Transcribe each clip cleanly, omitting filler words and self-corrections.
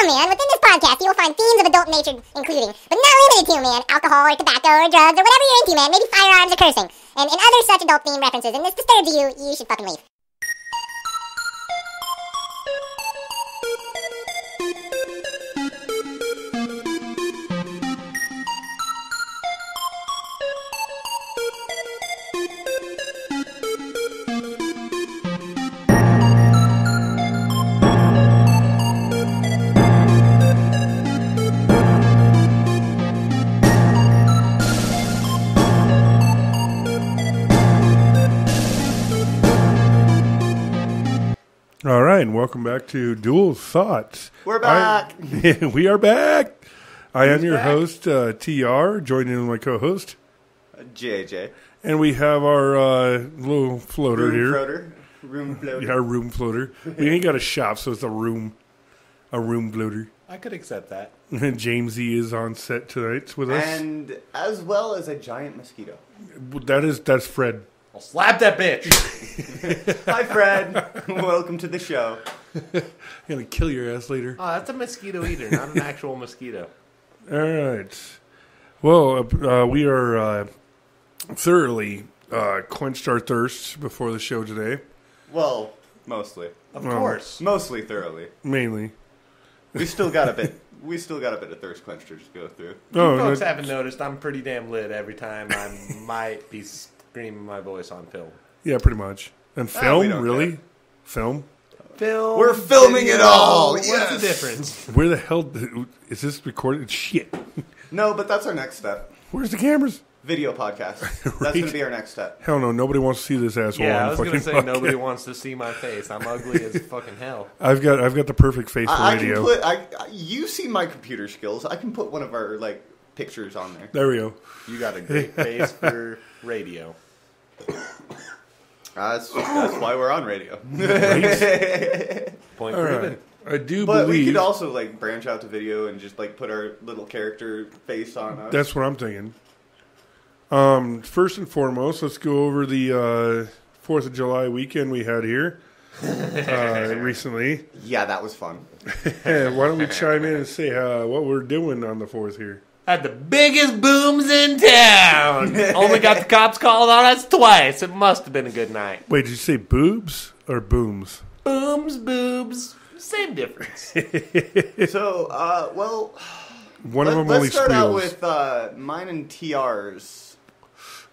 man, within this podcast, you will find themes of adult nature, including, but not limited to, man, alcohol or tobacco or drugs or whatever you're into, man, maybe firearms or cursing, and other such adult-themed references, and this disturbs you, you should fucking leave. All right, and welcome back to Dual Thoughts. We're back. We are back. I am your host, TR, joined in with my co-host, JJ. And we have our little floater here. Room floater. Yeah, our room floater. We ain't got a shop, so it's a room floater. I could accept that. And Jamesy is on set tonight with us. And as well as a giant mosquito. That's Fred. I'll slap that bitch. Hi, Fred. Welcome to the show. I'm going to kill your ass later. Oh, that's a mosquito eater, not an actual mosquito. All right. Well, we are thoroughly quenched our thirsts before the show today. Well, mostly. Of course. Mostly thoroughly. Mainly. We still got a bit of thirst quencher to go through. You folks haven't noticed I'm pretty damn lit every time I might be screaming my voice on film. Yeah, pretty much. And film, really? Care. Film? Film. We're filming it all. What's Yes. the difference? Where the hell is this recorded? Shit. No, but that's our next step. Where's the cameras? Video podcast. Right. That's going to be our next step. Hell no, nobody wants to see this asshole. Yeah, on I was the going to fucking say podcast. nobody wants to see my face. I'm ugly as fucking hell. I've got the perfect face for radio. You see my computer skills. I can put one of our pictures on there. There we go. You got a great face for radio. That's why we're on radio. Point All proven. right. I do But believe we could also branch out to video and just put our little character face on us. that's what I'm thinking. First and foremost, let's go over the 4th of July weekend we had here recently. Yeah, that was fun. Why don't we chime in and say what we're doing on the 4th here? Had the biggest booms in town. Only got the cops called on us twice. It must have been a good night. Wait, did you say boobs or booms? Booms, boobs, same difference. So, One of them only let's start out squeals. with mine and TR's.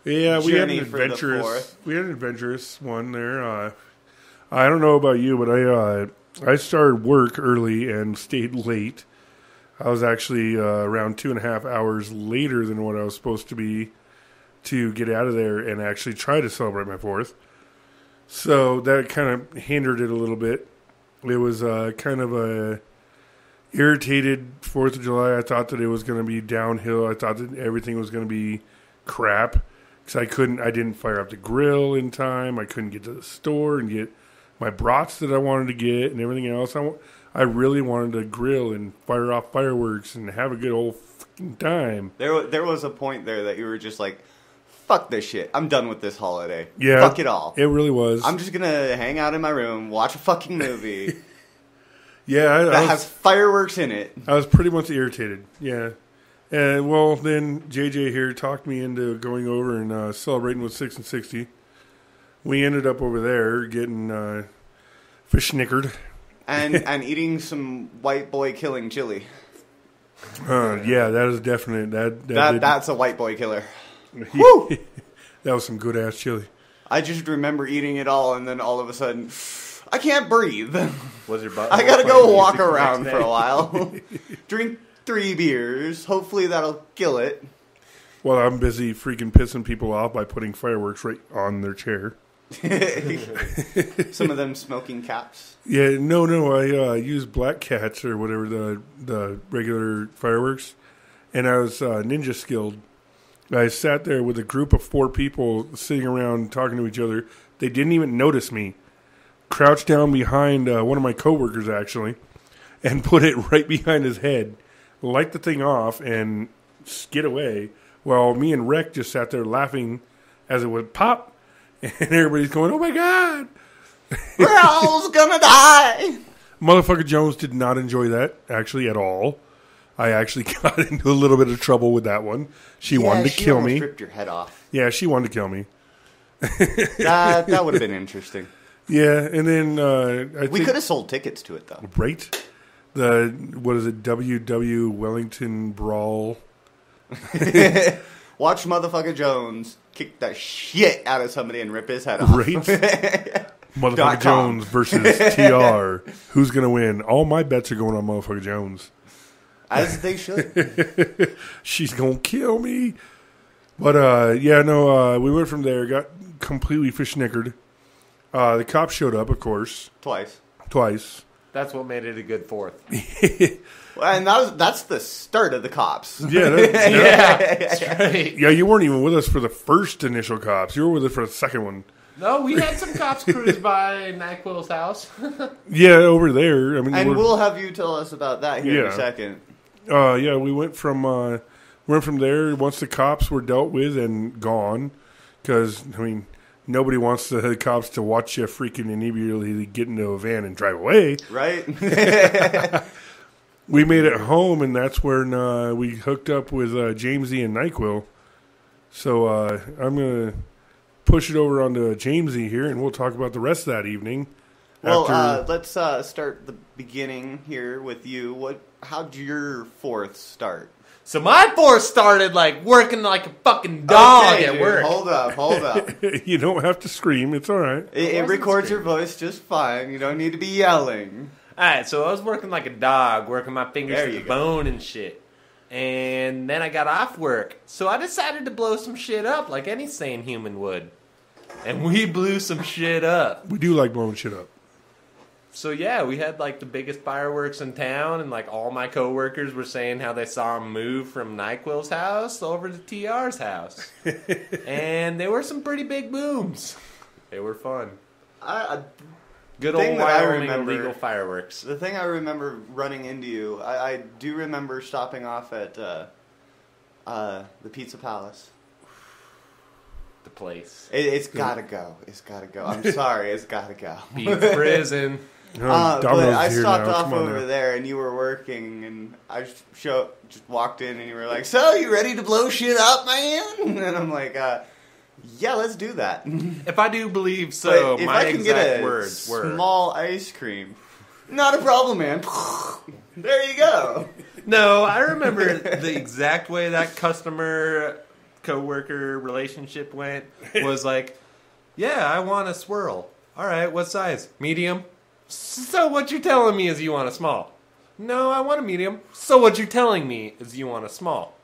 Yeah, we had an Journey for the adventurous. 4th. We had an adventurous one there. I don't know about you, but I started work early and stayed late. I was actually around 2.5 hours later than what I was supposed to be to get out of there and actually try to celebrate my 4th. So that kind of hindered it a little bit. It was kind of a irritated 4th of July. I thought that it was going to be downhill. I thought that everything was going to be crap because I didn't fire up the grill in time. I couldn't get to the store and get my brats that I wanted to get and everything else. I really wanted to grill and fire off fireworks and have a good old fucking time. There was a point there that you were just like, fuck this shit. I'm done with this holiday. Yeah. Fuck it all. It really was. I'm just going to hang out in my room, watch a fucking movie Yeah. that has fireworks in it. I was pretty much irritated. Yeah. And, well, then JJ here talked me into going over and celebrating with 6 and 60. We ended up over there getting fish snickered. And eating some white boy killing chili. Yeah, that is definite. That's a white boy killer. Woo! That was some good ass chili. I just remember eating it all, and then all of a sudden, I can't breathe. Was your butt? I gotta go walk around for a while. Drink 3 beers. Hopefully that'll kill it. Well, I'm busy freaking pissing people off by putting fireworks right on their chair. Some of them smoking caps. Yeah, no, I used black cats or whatever, the regular fireworks, and I was ninja skilled. I sat there with a group of 4 people sitting around talking to each other. They didn't even notice me. Crouched down behind one of my coworkers, actually, and put it right behind his head. Light the thing off and skid away. While me and Rec just sat there laughing as it would pop. And everybody's going, oh, my God. We're all gonna die. Motherfucker Jones did not enjoy that, actually, at all. I actually got into a little bit of trouble with that one. She wanted to kill me. Ripped your head off. Yeah, she wanted to kill me. That would have been interesting. Yeah, and then we could have sold tickets to it, though. Right? What is it, WW Wellington Brawl? Watch motherfucker Jones kick the shit out of somebody and rip his head off. Right? Motherfucker Jones versus TR. Who's going to win? All my bets are going on Motherfucker Jones. As they should. She's going to kill me. But, we went from there, got completely fish-knickered. The cops showed up, of course. Twice. That's what made it a good fourth. And that's the start of the cops. Yeah. That's right. Yeah, you weren't even with us for the first initial cops. You were with us for the second one. No, we had some cops cruise by NyQuil's house. Yeah, over there. I mean, and we'll have you tell us about that here in a second. We went from there once the cops were dealt with and gone. Because, I mean, nobody wants the cops to watch you freaking inebriately get into a van and drive away. Right? We made it home, and that's when we hooked up with Jamesy and NyQuil. So I'm going to push it over onto Jamesy here, and we'll talk about the rest of that evening. Well, let's start the beginning here with you. How'd your fourth start? So my fourth started working like a fucking dog at work. Hold up. You don't have to scream. It's all right. It records your voice just fine. You don't need to be yelling. All right, so I was working like a dog, working my fingers to the bone and shit. And then I got off work. So I decided to blow some shit up like any sane human would. And we blew some shit up. We do like blowing shit up. So yeah, we had the biggest fireworks in town, and all my coworkers were saying how they saw him move from NyQuil's house over to TR's house. And they were some pretty big booms. They were fun. Good old Wyoming illegal fireworks. The thing I remember running into you, I do remember stopping off at the Pizza Palace. The place. It's gotta go. I'm sorry, it's gotta go. Pizza prison. But I stopped off over there, and you were working, and I just walked in, and you were like, "So, you ready to blow shit up, man?" And I'm like, "Yeah, let's do that." If I do believe so, but if my I can exact get a words were small ice cream, not a problem, man. There you go. No, I remember the exact way that customer-coworker relationship went was yeah, I want a swirl. All right, what size? Medium. So what you're telling me is you want a small. No, I want a medium. So what you're telling me is you want a small.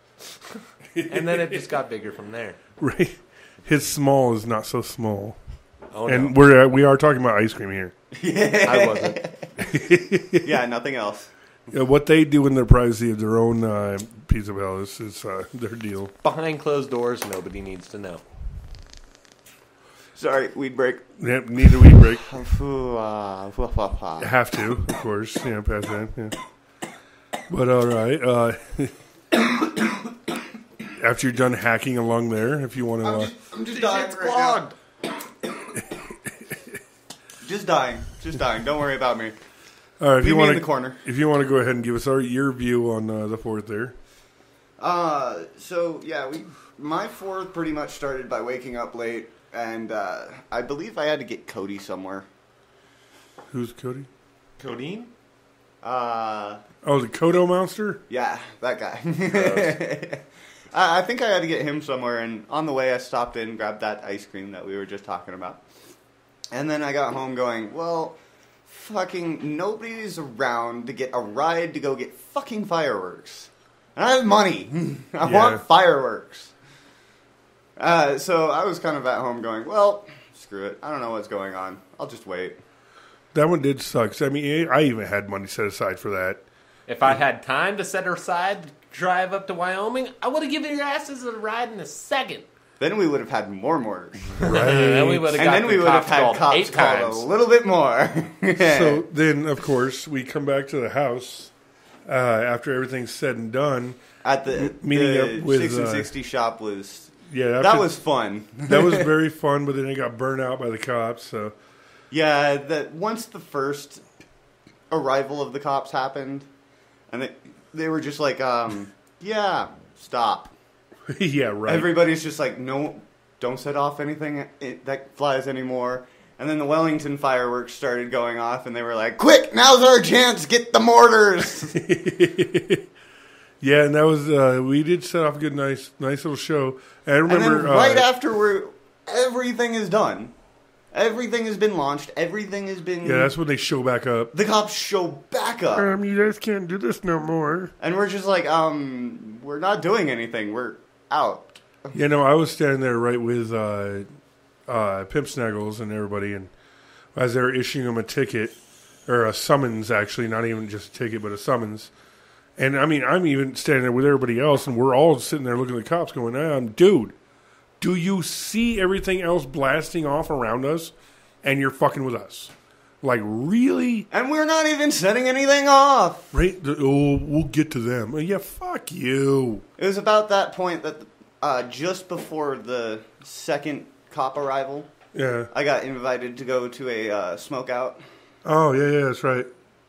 And then it just got bigger from there. Right. His small is not so small. Oh, and no. we are talking about ice cream here. I wasn't. Yeah, nothing else. What they do in their privacy of their own Pizza Palace is their deal. Behind closed doors, nobody needs to know. Sorry, weed break. Yep, need a weed break. Have to, of course. Yeah, past that. Yeah. But all right. After you're done hacking along there, if you want to... I'm just dying right now. Just dying. Don't worry about me. All right, Leave me in the corner. If you want to go ahead and give us your view on the fourth there. So, yeah, my fourth pretty much started by waking up late. And I believe I had to get Cody somewhere. Who's Cody? Codeine? The Kodo monster? Yeah, that guy. I think I had to get him somewhere, and on the way I stopped in and grabbed that ice cream that we were just talking about. And then I got home going, well, fucking nobody's around to get a ride to go get fucking fireworks. And I have money. I want fireworks. So I was kind of at home going, well, screw it. I don't know what's going on. I'll just wait. That one did suck. I mean, I even had money set aside for that. If I had time to set aside to drive up to Wyoming, I would have given your asses a ride in a second. Then we would have had more murders. Right. And we would have had cops called a little bit more. So then, of course, we come back to the house after everything's said and done. At the meeting up with 6 and 60 shop was... Yeah, that was fun. That was very fun, but then it got burned out by the cops. So yeah, that once the first arrival of the cops happened, and they were just like, yeah, stop. Yeah, right. Everybody's just like, no, don't set off anything that flies anymore. And then the Wellington fireworks started going off, and they were like, quick, now's our chance, get the mortars. Yeah, and that was, we did set off a good, nice little show. And I remember... And then right after everything is done, everything has been launched, everything has been... Yeah, that's when they show back up. The cops show back up. You guys can't do this no more. And we're just like, we're not doing anything, we're out. You know, I was standing there right with Pimp Snuggles and everybody, and as they were issuing them a ticket, or a summons, actually, not even just a ticket, but a summons. And, I mean, I'm even standing there with everybody else, and we're all sitting there looking at the cops going, dude, do you see everything else blasting off around us, and you're fucking with us? Like, really? And we're not even setting anything off. Right? We'll get to them. Yeah, fuck you. It was about that point that just before the second cop arrival, yeah, I got invited to go to a smoke out. Oh, yeah, that's right.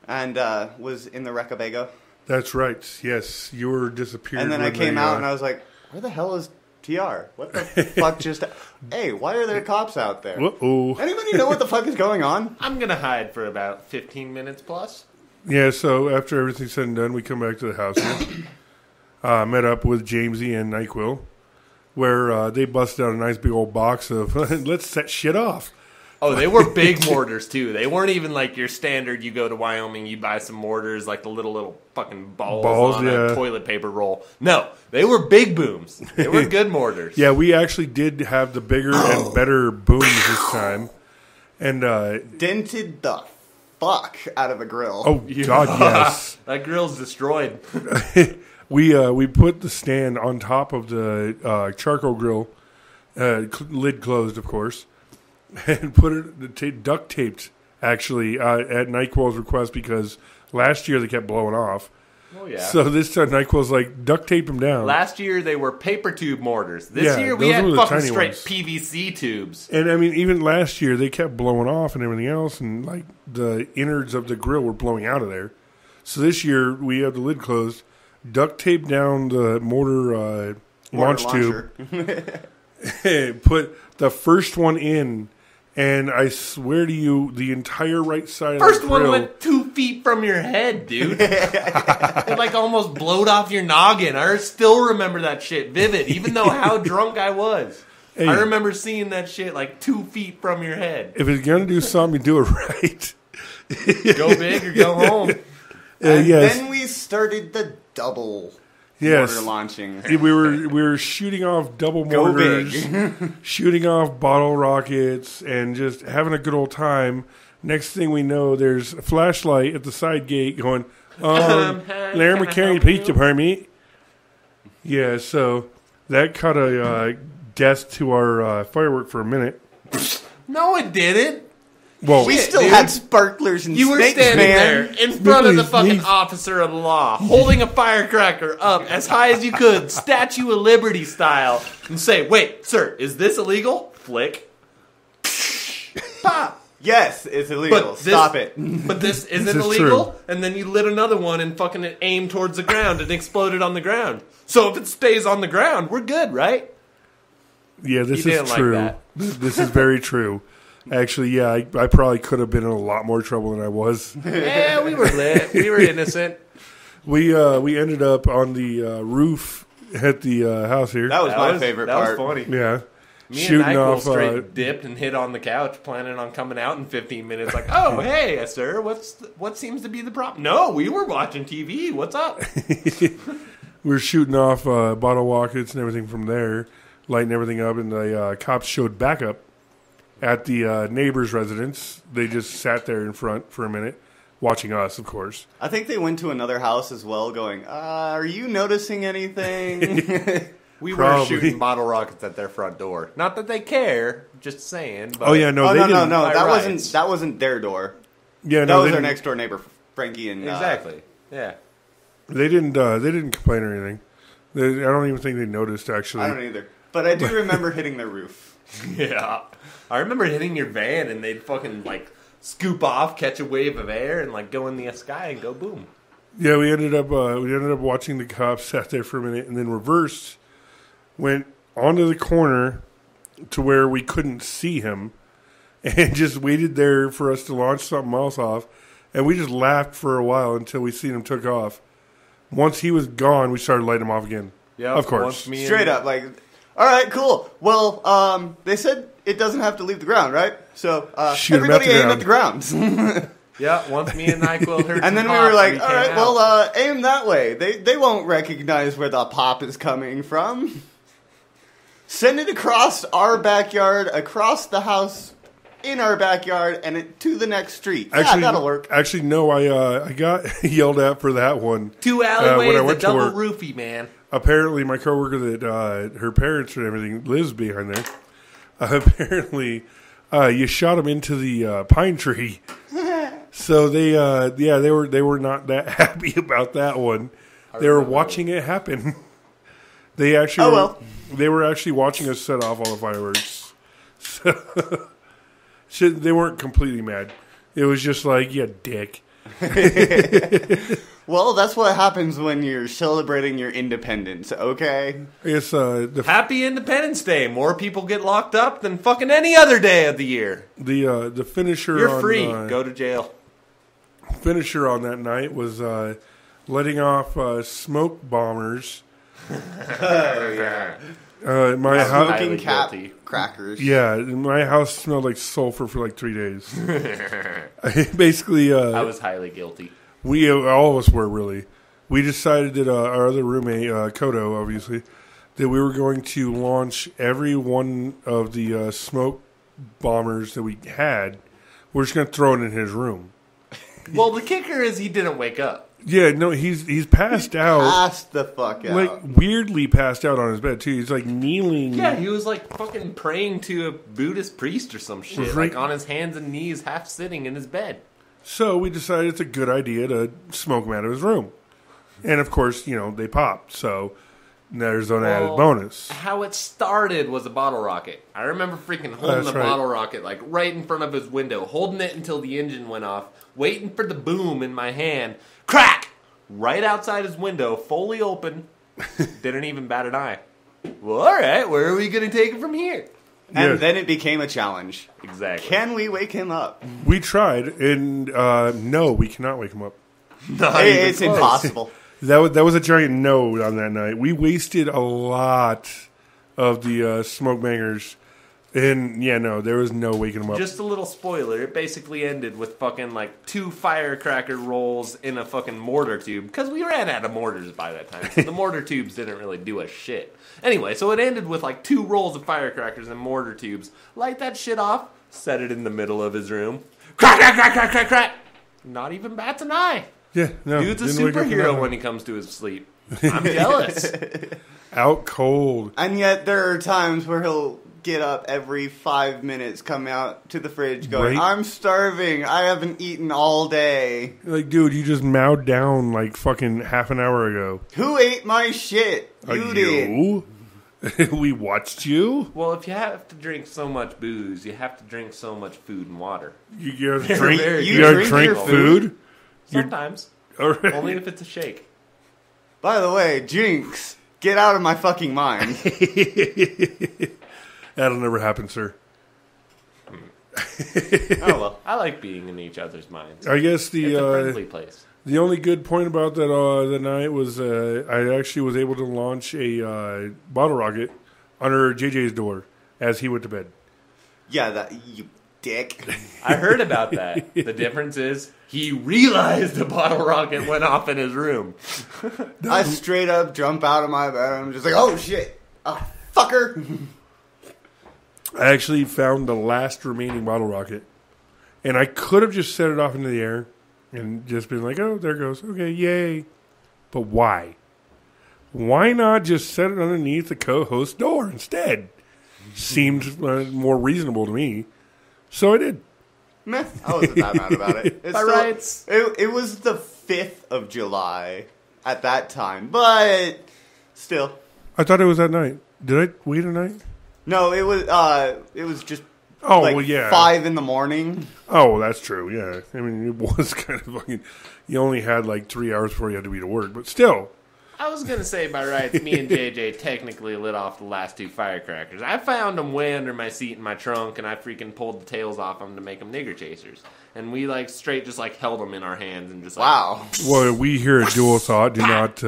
And was in the Recabago. That's right. Yes, you were disappeared. And then I came out and I was like, where the hell is TR? What the fuck just... Hey, why are there cops out there? Uh-oh. Anybody know what the fuck is going on? I'm going to hide for about 15 minutes plus. Yeah, so after everything's said and done, we come back to the house here. Met up with Jamesy and NyQuil, where they busted out a nice big old box of, let's set shit off. Oh, they were big mortars, too. They weren't even like your standard, you go to Wyoming, you buy some mortars, like the little fucking balls on a toilet paper roll. No, they were big booms. They were good mortars. Yeah, we actually did have the bigger and better booms this time. And dented the fuck out of a grill. Oh, God, yes. That grill's destroyed. We put the stand on top of the charcoal grill, lid closed, of course. And put it duct taped, actually, at NyQuil's request, because last year they kept blowing off. Oh, yeah. So this time NyQuil's like, duct tape them down. Last year they were paper tube mortars. This year we had fucking straight PVC tubes. And I mean, even last year they kept blowing off and everything else, and like the innards of the grill were blowing out of there. So this year we have the lid closed, duct tape down the mortar launch tube, put the first one in. And I swear to you, the entire right side of the grill... First one went 2 feet from your head, dude. It like almost blowed off your noggin. I still remember that shit vivid, even though how drunk I was. Hey, I remember seeing that shit like 2 feet from your head. If it's going to do something, do it right. Go big or go home. And then we started the double... mortar launching. We were shooting off double mortars, shooting off bottle rockets, and just having a good old time. Next thing we know, there's a flashlight at the side gate going, Larry McCarry Police Department. Yeah, so that cut a death to our firework for a minute. No, it didn't. Well, we still had sparklers and you were snakes, standing man. there in front of the fucking officer of the law, holding a firecracker up as high as you could, Statue of Liberty style, and say, "Wait, sir, is this illegal?" Flick. Pop. Yes, it's illegal. Stop it. But this isn't illegal. True. And then you lit another one and fucking aimed towards the ground and exploded on the ground. So if it stays on the ground, we're good, right? Yeah, this is true. Like this is very true. Actually, yeah, I probably could have been in a lot more trouble than I was. Yeah, we were lit. We were innocent. We ended up on the roof at the house here. That was my favorite part. That was funny. Yeah. Me shooting and NyQuil straight dipped and hit on the couch, planning on coming out in 15 minutes. Like, oh, hey, sir, what seems to be the problem? No, we were watching TV. What's up? We were shooting off bottle rockets and everything from there, lighting everything up, and the cops showed backup at the neighbor's residence. They just sat there in front for a minute, watching us, of course. I think they went to another house as well, going, are you noticing anything? We were shooting bottle rockets at their front door. Not that they care, just saying. But they didn't. That wasn't their door. Yeah, that was their next door neighbor, Frankie and exactly. Yeah, they didn't complain or anything. I don't even think they noticed. Actually, I don't either. But I do remember hitting their roof. Yeah, I remember hitting your van, and they'd fucking like scoop off, catch a wave of air, and like go in the sky and go boom. Yeah, we ended up watching the cops, sat there for a minute, and then reversed, went onto the corner to where we couldn't see him, and just waited there for us to launch something else off. And we just laughed for a while until we seen him took off. Once he was gone, we started lighting him off again. Yeah, of course. Straight up, like, all right, cool. Well, they said it doesn't have to leave the ground, right? So everybody aim at the ground. Yeah, once me and NyQuil heard and then we were like, all right, well, aim that way. They won't recognize where the pop is coming from. Send it across our backyard, across the house, in our backyard, and to the next street. Actually, that'll work. Actually, no, I got yelled at for that one. 2 alleyways, a double roofie, man. Apparently, my coworker that her parents and everything lives behind there. Apparently, you shot him into the pine tree. So they were not that happy about that one. They were watching it happen. They actually they were actually watching us set off all the fireworks. So they weren't completely mad. It was just like, yeah, dick. Well, that's what happens when you're celebrating your independence, okay? It's Happy Independence Day. More people get locked up than fucking any other day of the year. The finisher. You're free. Go to jail. Finisher on that night was letting off smoke bombers. Yeah. My house smoking cap crackers. Yeah, my house smelled like sulfur for like 3 days. Basically, I was highly guilty. We all of us were really. We decided that our other roommate, Kodo, obviously, that we were going to launch every one of the smoke bombers that we had. We're just going to throw it in his room. Well, the kicker is he didn't wake up. Yeah, no, he's passed out. Passed the fuck out. Like, weirdly passed out on his bed, too. He's, like, kneeling. Yeah, he was, like, fucking praying to a Buddhist priest or some shit. Like, on his hands and knees, half sitting in his bed. So we decided it's a good idea to smoke him out of his room. And, of course, they popped. So there's an added bonus. How it started was a bottle rocket. I remember freaking holding the bottle rocket, like, right in front of his window, holding it until the engine went off, waiting for the boom in my hand. Crack! Right outside his window, fully open. Didn't even bat an eye. Well, all right, where are we going to take it from here? And then it became a challenge. Exactly. Can we wake him up? We tried, and no, we cannot wake him up. It's impossible. That was a giant no on that night. We wasted a lot of the smoke bangers. And, yeah, no, there was no waking him up. Just a little spoiler. It basically ended with fucking, like, 2 firecracker rolls in a fucking mortar tube. Because we ran out of mortars by that time. So the mortar tubes didn't really do a shit. Anyway, so it ended with, like, 2 rolls of firecrackers and mortar tubes. Light that shit off. Set it in the middle of his room. Crack, crack, crack, crack, crack, crack. Not even bats an eye. Yeah, no. Dude's a superhero when he comes to his sleep. I'm jealous. Out cold. And yet there are times where he'll get up every 5 minutes, come out to the fridge going, I'm starving. I haven't eaten all day. Like, dude, you just mowed down like fucking half an hour ago. Who ate my shit? You did. We watched you. Well, if you have to drink so much booze, you have to drink so much food and water. You gotta drink, drink food? Sometimes. Right. Only if it's a shake. By the way, Jinx, get out of my fucking mind. That'll never happen, sir. Oh, well, I like being in each other's minds. I guess it's a friendly place. The only good point about that the night was I actually was able to launch a bottle rocket under JJ's door as he went to bed. Yeah, that you dick. I heard about that. The difference is he realized the bottle rocket went off in his room. I straight up jump out of my bed. I'm just like, oh shit, fucker. I actually found the last remaining bottle rocket, and I could have just set it off into the air and just been like, oh, there it goes. Okay, yay. But why? Why not just set it underneath the co-host door instead? Seemed more reasonable to me. So I did. Meh, I wasn't that mad about it. It was the 5th of July at that time, but still. I thought it was that night. Did I wait a night? No, it was just Oh, like well, yeah. 5 in the morning. Oh, that's true. Yeah, I mean, it was kind of fucking. You only had like 3 hours before you had to be to work, but still. I was going to say, by rights, me and JJ technically lit off the last 2 firecrackers. I found them way under my seat in my trunk, and I freaking pulled the tails off them to make them nigger chasers. And we, like, straight just, like, held them in our hands and just, like... Wow. Well, we here at Dual Thought do not...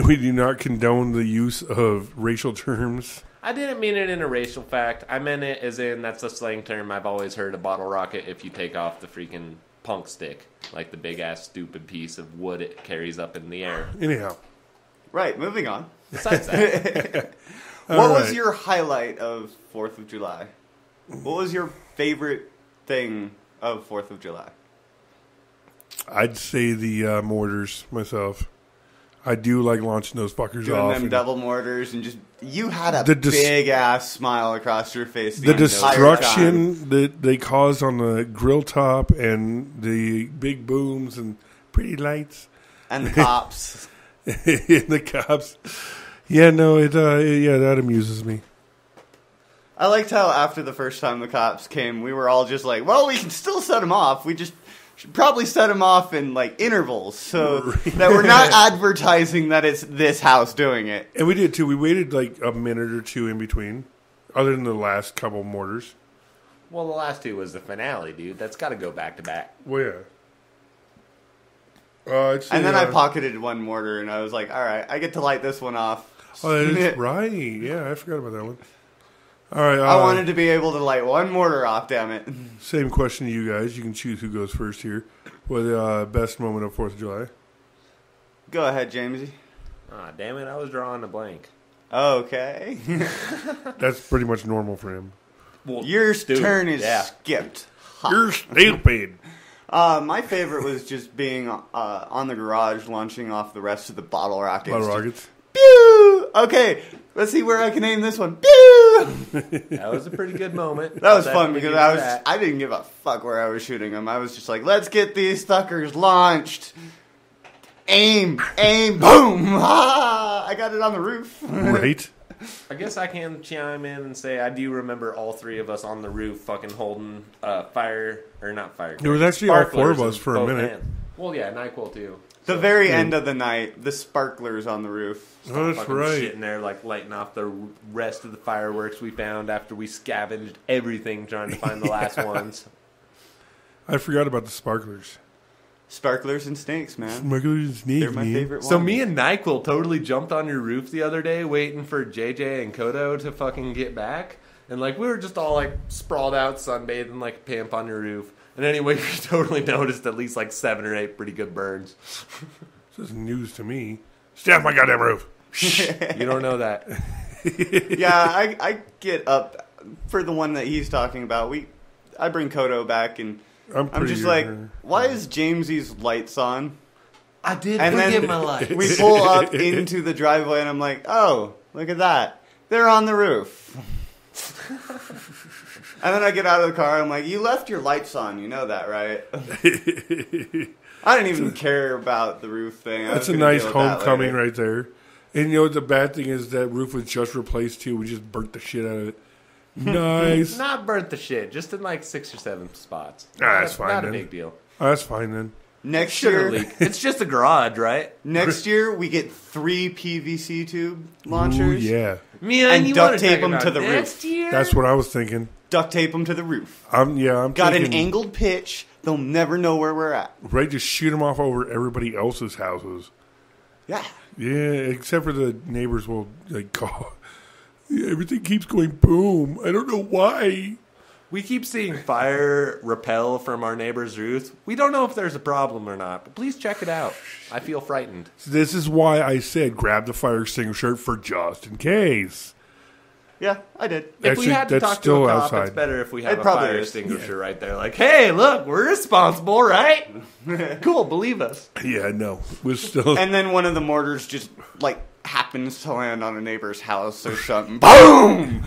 we do not condone the use of racial terms. I didn't mean it in a racial fact. I meant it as in, that's a slang term I've always heard, a bottle rocket, if you take off the freaking punk stick. Like the big-ass stupid piece of wood it carries up in the air. Anyhow. Right, moving on. Besides that. What was your highlight of 4th of July? What was your favorite thing of 4th of July? I'd say the mortars myself. I do like launching those fuckers Doing off. them double mortars and just... You had a The big-ass smile across your face the entire time. destruction that they caused on the grill top and the big booms and pretty lights. And the cops. And the cops. Yeah, no, that amuses me. I liked how after the first time the cops came, we were all just like, well, we can still set them off. We just should probably set them off in, like, intervals so that we're not advertising that it's this house doing it. And we did, too. We waited, like, a minute or two in between, other than the last couple mortars. Well, the last 2 was the finale, dude. That's got to go back to back. Well, yeah. And then I pocketed one mortar, and I was like, all right, I get to light this one off. Oh, that's right. Yeah, I forgot about that one. All right. I wanted to be able to light one mortar off, damn it. Same question to you guys. You can choose who goes first here. What the best moment of 4th of July? Go ahead, Jamesy. Ah, damn it, I was drawing a blank. Okay. That's pretty much normal for him. Well, Your turn is skipped. You're stupid. My favorite was just being on the garage launching off the rest of the bottle rockets. Bottle rockets. Pew! Okay, let's see where I can aim this one. Pew! That was a pretty good moment. That was fun Definitely because give you that. I didn't give a fuck where I was shooting them. I was just like, let's get these suckers launched. Aim, boom! Ah, I got it on the roof. Right? I guess I can chime in and say I do remember all 3 of us on the roof fucking holding fire, or not fire. It was actually all 4 of sparklers us in for a both minute. hands. Well, yeah, NyQuil too. The very end of the night, the sparklers on the roof. Oh, that's Fucking right. sitting there like lighting off the rest of the fireworks we found after we scavenged everything trying to find the last ones. I forgot about the sparklers. Sparklers and snakes, man. Sparklers and snakes, They're my man. favorite ones. So me and NyQuil totally jumped on your roof the other day waiting for JJ and Kodo to fucking get back. And like we were just all like sprawled out sunbathing like a pimp on your roof. And anyway, we totally noticed at least like 7 or 8 pretty good burns. This is news to me. Stay off my goddamn roof. You don't know that. Yeah, I get up for the one that he's talking about. I bring Kodo back, and I'm just like, why is Jamesy's lights on? I did And forget then my lights. we pull up into the driveway, and I'm like, oh, look at that. They're on the roof. And then I get out of the car, I'm like, you left your lights on, you know that, right? I didn't even care about the roof thing. That's a nice homecoming right there. And you know what the bad thing is? That roof was just replaced too. We just burnt the shit out of it. Nice. Not burnt the shit, just in like 6 or 7 spots. That's fine Not then. a big deal. Oh, that's fine then. Next Sugar year, leak. It's just a garage, right? next year we get 3 PVC tube Ooh, launchers. yeah. Man, And you duct wanna tape talk 'em about to the next roof. Year? That's what I was thinking. Duct tape them to the roof. I'm Got thinking, an angled pitch. They'll never know where we're at. right? Just shoot them off over everybody else's houses. Yeah. Yeah, except for the neighbors will like call. Yeah, everything keeps going boom. I don't know why. We keep seeing fire repel from our neighbor's roof. We don't know if there's a problem or not, but please check it out. I feel frightened. This is why I said grab the fire extinguisher for just in case. Yeah, I did. If Actually, we had to that's talk to still a cop, outside. it's better if we have It a probably fire is. extinguisher right there. Like, hey, look, we're responsible, right? Cool, believe us. Yeah, no, we're still. And then one of the mortars just, like, happens to land on a neighbor's house or something. Boom!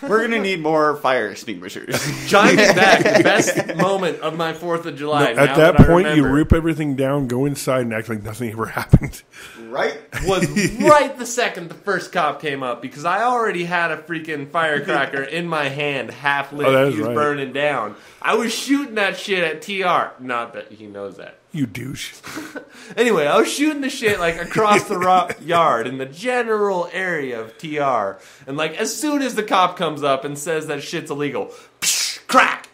We're going to need more fire extinguishers. Chiming back, the best moment of my 4th of July. At that point, you rip everything down, go inside, and act like nothing ever happened. Right? Was right the second the first cop came up, because I already had a freaking firecracker in my hand, half lit. Oh, He was burning down. I was shooting that shit at TR. Not that he knows that. You douche. Anyway, I was shooting the shit like across the yard in the general area of TR. And like as soon as the cop comes up and says that shit's illegal, psh, crack!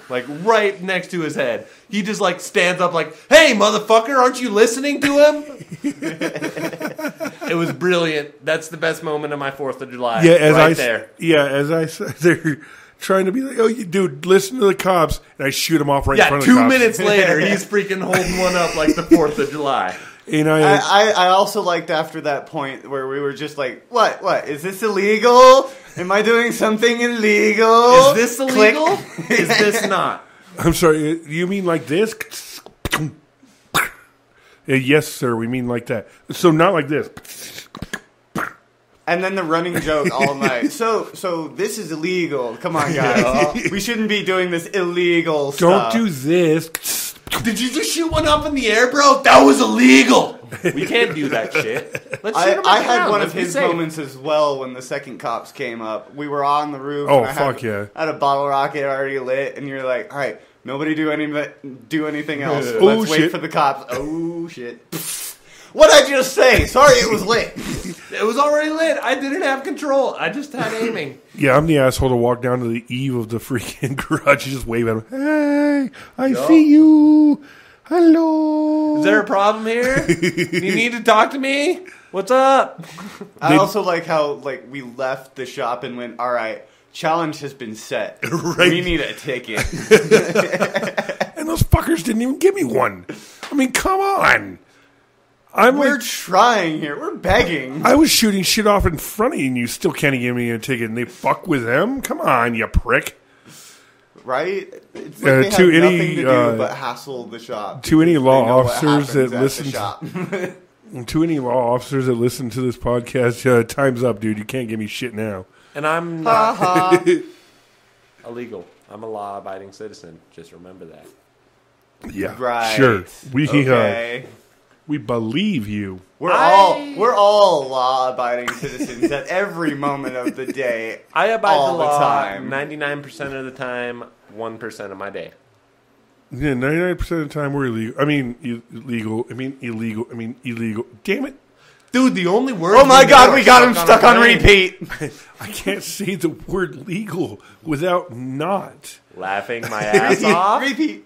Like right next to his head. He just like stands up like, hey motherfucker, aren't you listening to him? It was brilliant. That's the best moment of my 4th of July. Yeah, as there. Yeah, as I said, they're trying to be like, oh, you dude, listen to the cops, and I shoot him off right in front of the cops. 2 minutes later, he's freaking holding one up like the 4th of July. You know, I also liked after that point where we were just like, what, is this illegal? Am I doing something illegal? Is this illegal? Is this not? I'm sorry, you mean like this? Yes, sir, we mean like that. So not like this. And then the running joke all night. So this is illegal. Come on, guys. We shouldn't be doing this illegal stuff. Don't do this. Did you just shoot one up in the air, bro? That was illegal. We can't do that shit. Let's shoot him I on the had ground. one Let's of be his safe. moments as well when the second cops came up. We were on the roof. Oh, and I fuck yeah. had a bottle rocket already lit, and you're like, all right, nobody do anything else. Oh, Let's wait shit. for the cops. Oh, shit. What'd I just say? Sorry, it was lit. It was already lit. I didn't have control. I just had aiming. Yeah, I'm the asshole to walk down to the eve of the freaking garage and just wave at him. Hey, I see you. Hello. Is there a problem here? You need to talk to me? What's up? I also like how we left the shop and went, all right, challenge has been set. Right. We need a ticket. And those fuckers didn't even give me one. I mean, come on. We're trying here. We're begging. I was shooting shit off in front of you and you still can't give me a ticket and they fuck with them? Come on, you prick. Right? It's like they have to nothing any, to do but hassle the shop. to any because law they know what officers that happens at listen the to- shop. To any law officers that listen to this podcast, time's up, dude. You can't give me shit now. And I'm not illegal. I'm a law-abiding citizen. Just remember that. Yeah, Right. sure. Okay. We believe you. We're all law-abiding citizens at every moment of the day. I abide all the law time. 99% of the time, 1% of my day. Yeah, 99% of the time we're illegal. I mean, illegal. I mean, illegal. I mean, illegal. Damn it. Dude, the only word. Oh my God, we got him stuck on repeat. I can't say the word legal without not. Laughing my ass off. Repeat.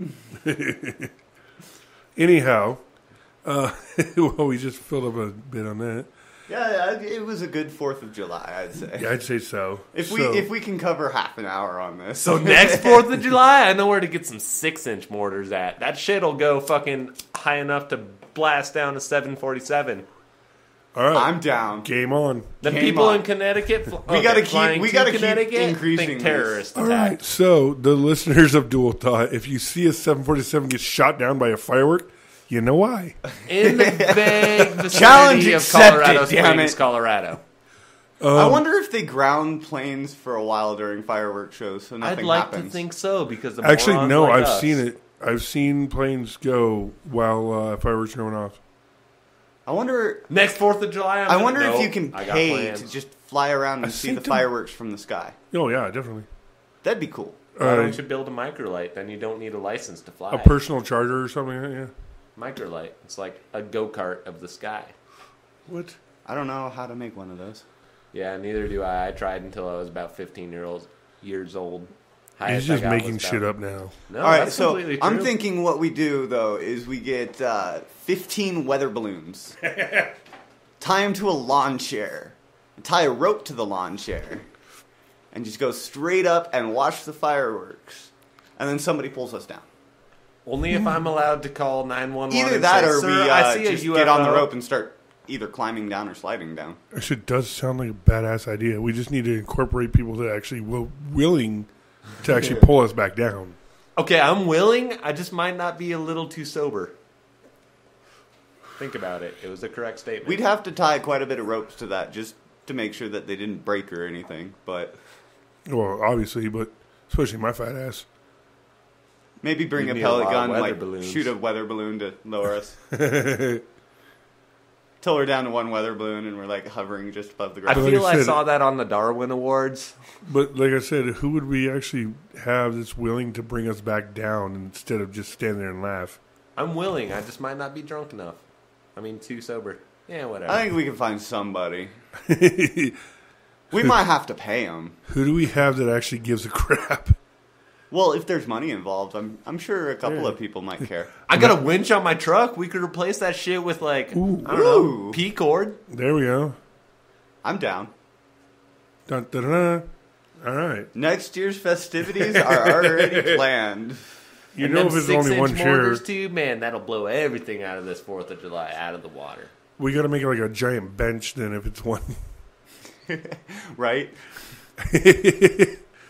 Anyhow, well, we just filled up a bit on that. Yeah, it was a good 4th of July, I'd say. Yeah, I'd say so. If we can cover half an hour on this. So next 4th of July, I know where to get some 6-inch mortars at. That shit'll go fucking high enough to blast down a 747. All right, I'm down. game on. The Game people on. in Connecticut, We gotta keep Connecticut, increasing think this. terrorist All attack. right, so the listeners of Dual Thought, if you see a 747 get shot down by a firework, you know why. In the vague Challenge vicinity of accepted, Colorado damn Springs, it. Colorado. I wonder if they ground planes for a while during fireworks shows, so nothing I'd like happens. to think so because the Actually, morons no, like I've us. seen it. I've seen planes go while fireworks are going off. I wonder. Next 4th of July, I wonder if you can I got pay plans. to just fly around and see the seen them. fireworks from the sky. Oh, yeah, definitely. That'd be cool. Why don't you build a microlight? Then you don't need a license to fly. A personal charger or something like that, yeah. Microlight. It's like a go-kart of the sky. What? I don't know how to make one of those. Yeah, neither do I. I tried until I was about 15 years old. He's Highest I just got making was shit about- up now. No, All right, that's so completely true. I'm thinking what we do, though, is we get 15 weather balloons, tie them to a lawn chair, tie a rope to the lawn chair, and just go straight up and watch the fireworks. And then somebody pulls us down. Only if I'm allowed to call 911. Either and that say, or "Sir, we I see just a UFO. get on the rope and start either climbing down or sliding down. Actually, it does sound like a badass idea. We just need to incorporate people that actually willing to actually pull us back down. Okay, I'm willing. I just might not be a little too sober. Think about it. It was a correct statement. We'd have to tie quite a bit of ropes to that just to make sure that they didn't break or anything, but... Well, obviously, but especially my fat ass. Maybe bring You a need pellet a lot of gun, weather like balloons. shoot a weather balloon to lower us. Till we're down to one weather balloon and we're like hovering just above the I ground. like feel I I said- saw that on the Darwin Awards. But like I said, who would we actually have that's willing to bring us back down instead of just stand there and laugh? I'm willing. I just might not be drunk enough. I mean, too sober. Yeah, whatever. I think we can find somebody. Who We might have to pay them. do we have that actually gives a crap? Well, if there's money involved, I'm sure a couple Yeah. of people might care. I got a winch on my truck. We could replace that shit with like, Ooh. I don't know, Ooh. P cord. There we go. I'm down. Dun, dun, dun, dun. All right. Next year's festivities are already planned. You And know them if it's only 6-inch one chair, mortars too, man, that'll blow everything out of this 4th of July out of the water. we got to make it like a giant bench then if it's one. Right?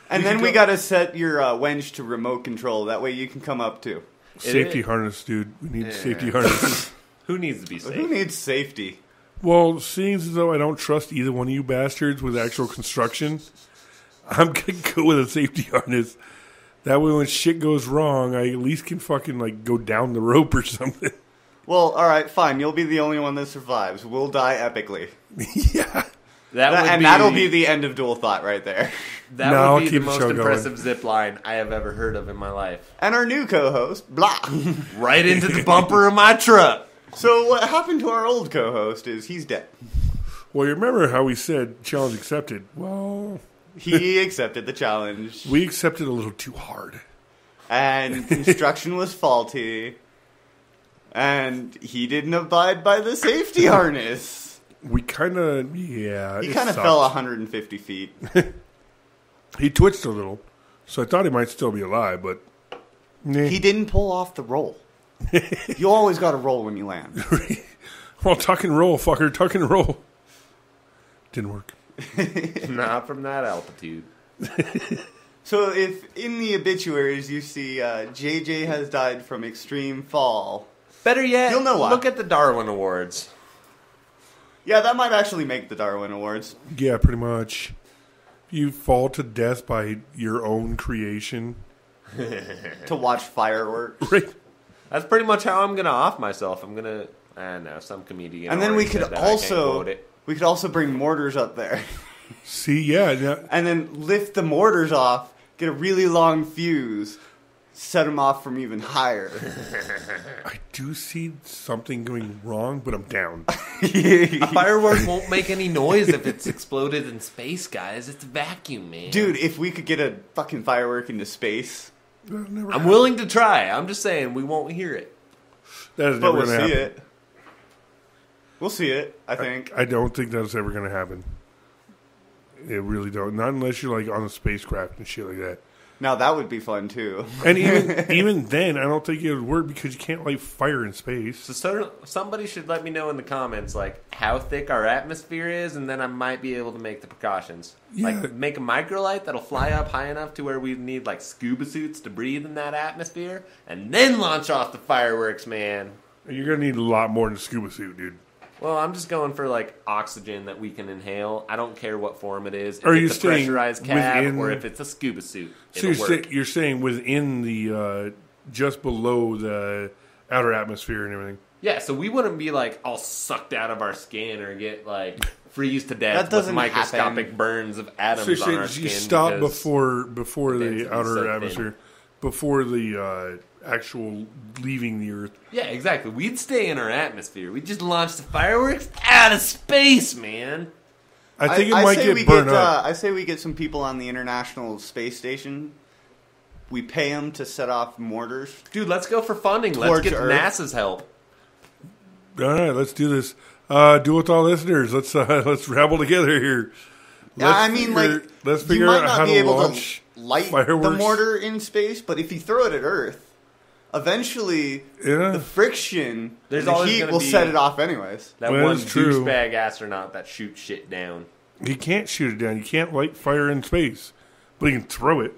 And then we got to set your wench to remote control. That way you can come up too. Safety harness, dude. We need safety harness. Who needs to be safe? Who needs safety? Well, seeing as though I don't trust either one of you bastards with actual construction, I'm going to go with a safety harness. That way when shit goes wrong, I at least can fucking like go down the rope or something. Well, all right, fine. You'll be the only one that survives. We'll die epically. Yeah. That'll be the end of Dual Thought right there. That No, I'll would be keep the the most show going. impressive zip line I have ever heard of in my life. And our new co-host, blah. Right into the bumper of my truck. So what happened to our old co-host is he's dead. Well, you remember how we said challenge accepted? Well, He accepted the challenge. we accepted a little too hard. And construction was faulty. And he didn't abide by the safety harness. We kind of, yeah. He it kind of sucked. fell 150 feet. He twitched a little, so I thought he might still be alive, but nah. He didn't pull off the roll. You always got to roll when you land. Well, tuck and roll, fucker, tuck and roll. Didn't work. Not from that altitude. So if in the obituaries you see JJ has died from extreme fall, Better yet, You'll know why. look at the Darwin Awards. yeah, that might actually make the Darwin Awards. Yeah, pretty much. You fall to death by your own creation. To watch fireworks. Right. That's pretty much how I'm going to off myself. I'm going to, I don't know, some comedian. And then we already could said that. I can't quote it. also bring mortars up there. See, yeah. Now, And then lift the mortars off, get a really long fuse, set them off from even higher. I do see something going wrong, but I'm down. A firework won't make any noise if it's exploded in space, guys. It's a vacuum, man. Dude, if we could get a fucking firework into space, That'll never I'm happen. willing to try. I'm just saying we won't hear it. That is but never we'll going to see happen. it. We'll see it, I think. I don't think that's ever going to happen. It really don't. Not unless you're like on a spacecraft and shit like that. Now that would be fun too. And even then, I don't think it would work because you can't light fire in space. So somebody should let me know in the comments, like, how thick our atmosphere is, and then I might be able to make the precautions. Yeah. Like, make a microlight that'll fly up high enough to where we need, like, scuba suits to breathe in that atmosphere, and then launch off the fireworks, man. You're going to need a lot more than a scuba suit, dude. Well, I'm just going for, like, oxygen that we can inhale. I don't care what form it is. If Are you it's a saying pressurized cab within- or if it's a scuba suit. So It'll work. you're saying within the, just below the outer atmosphere and everything. Yeah, so we wouldn't be, like, all sucked out of our skin or get, like, freeze to death That with doesn't microscopic happen. burns of atoms So you're on our saying skin. you stop because- before It the tends to be outer so thin. atmosphere, before the actual leaving the Earth. Yeah, exactly. We'd stay in our atmosphere. We'd just launch the fireworks out of space, man. I think it I might say we get burned up. I say we get some people on the International Space Station. We pay them to set off mortars. Dude, let's go for funding. Let's Towards get Earth. NASA's help. All right, let's do this. Do it, all listeners. Let's rabble together here. I mean, let's you figure might out not how be to able launch to light fireworks. the mortar in space, but if you throw it at Earth, eventually Yeah. the friction There's and the always heat gonna will be- set it off anyways. That Well, one that's true. douchebag astronaut that shoots shit down. You can't shoot it down. You can't light fire in space, but you can throw it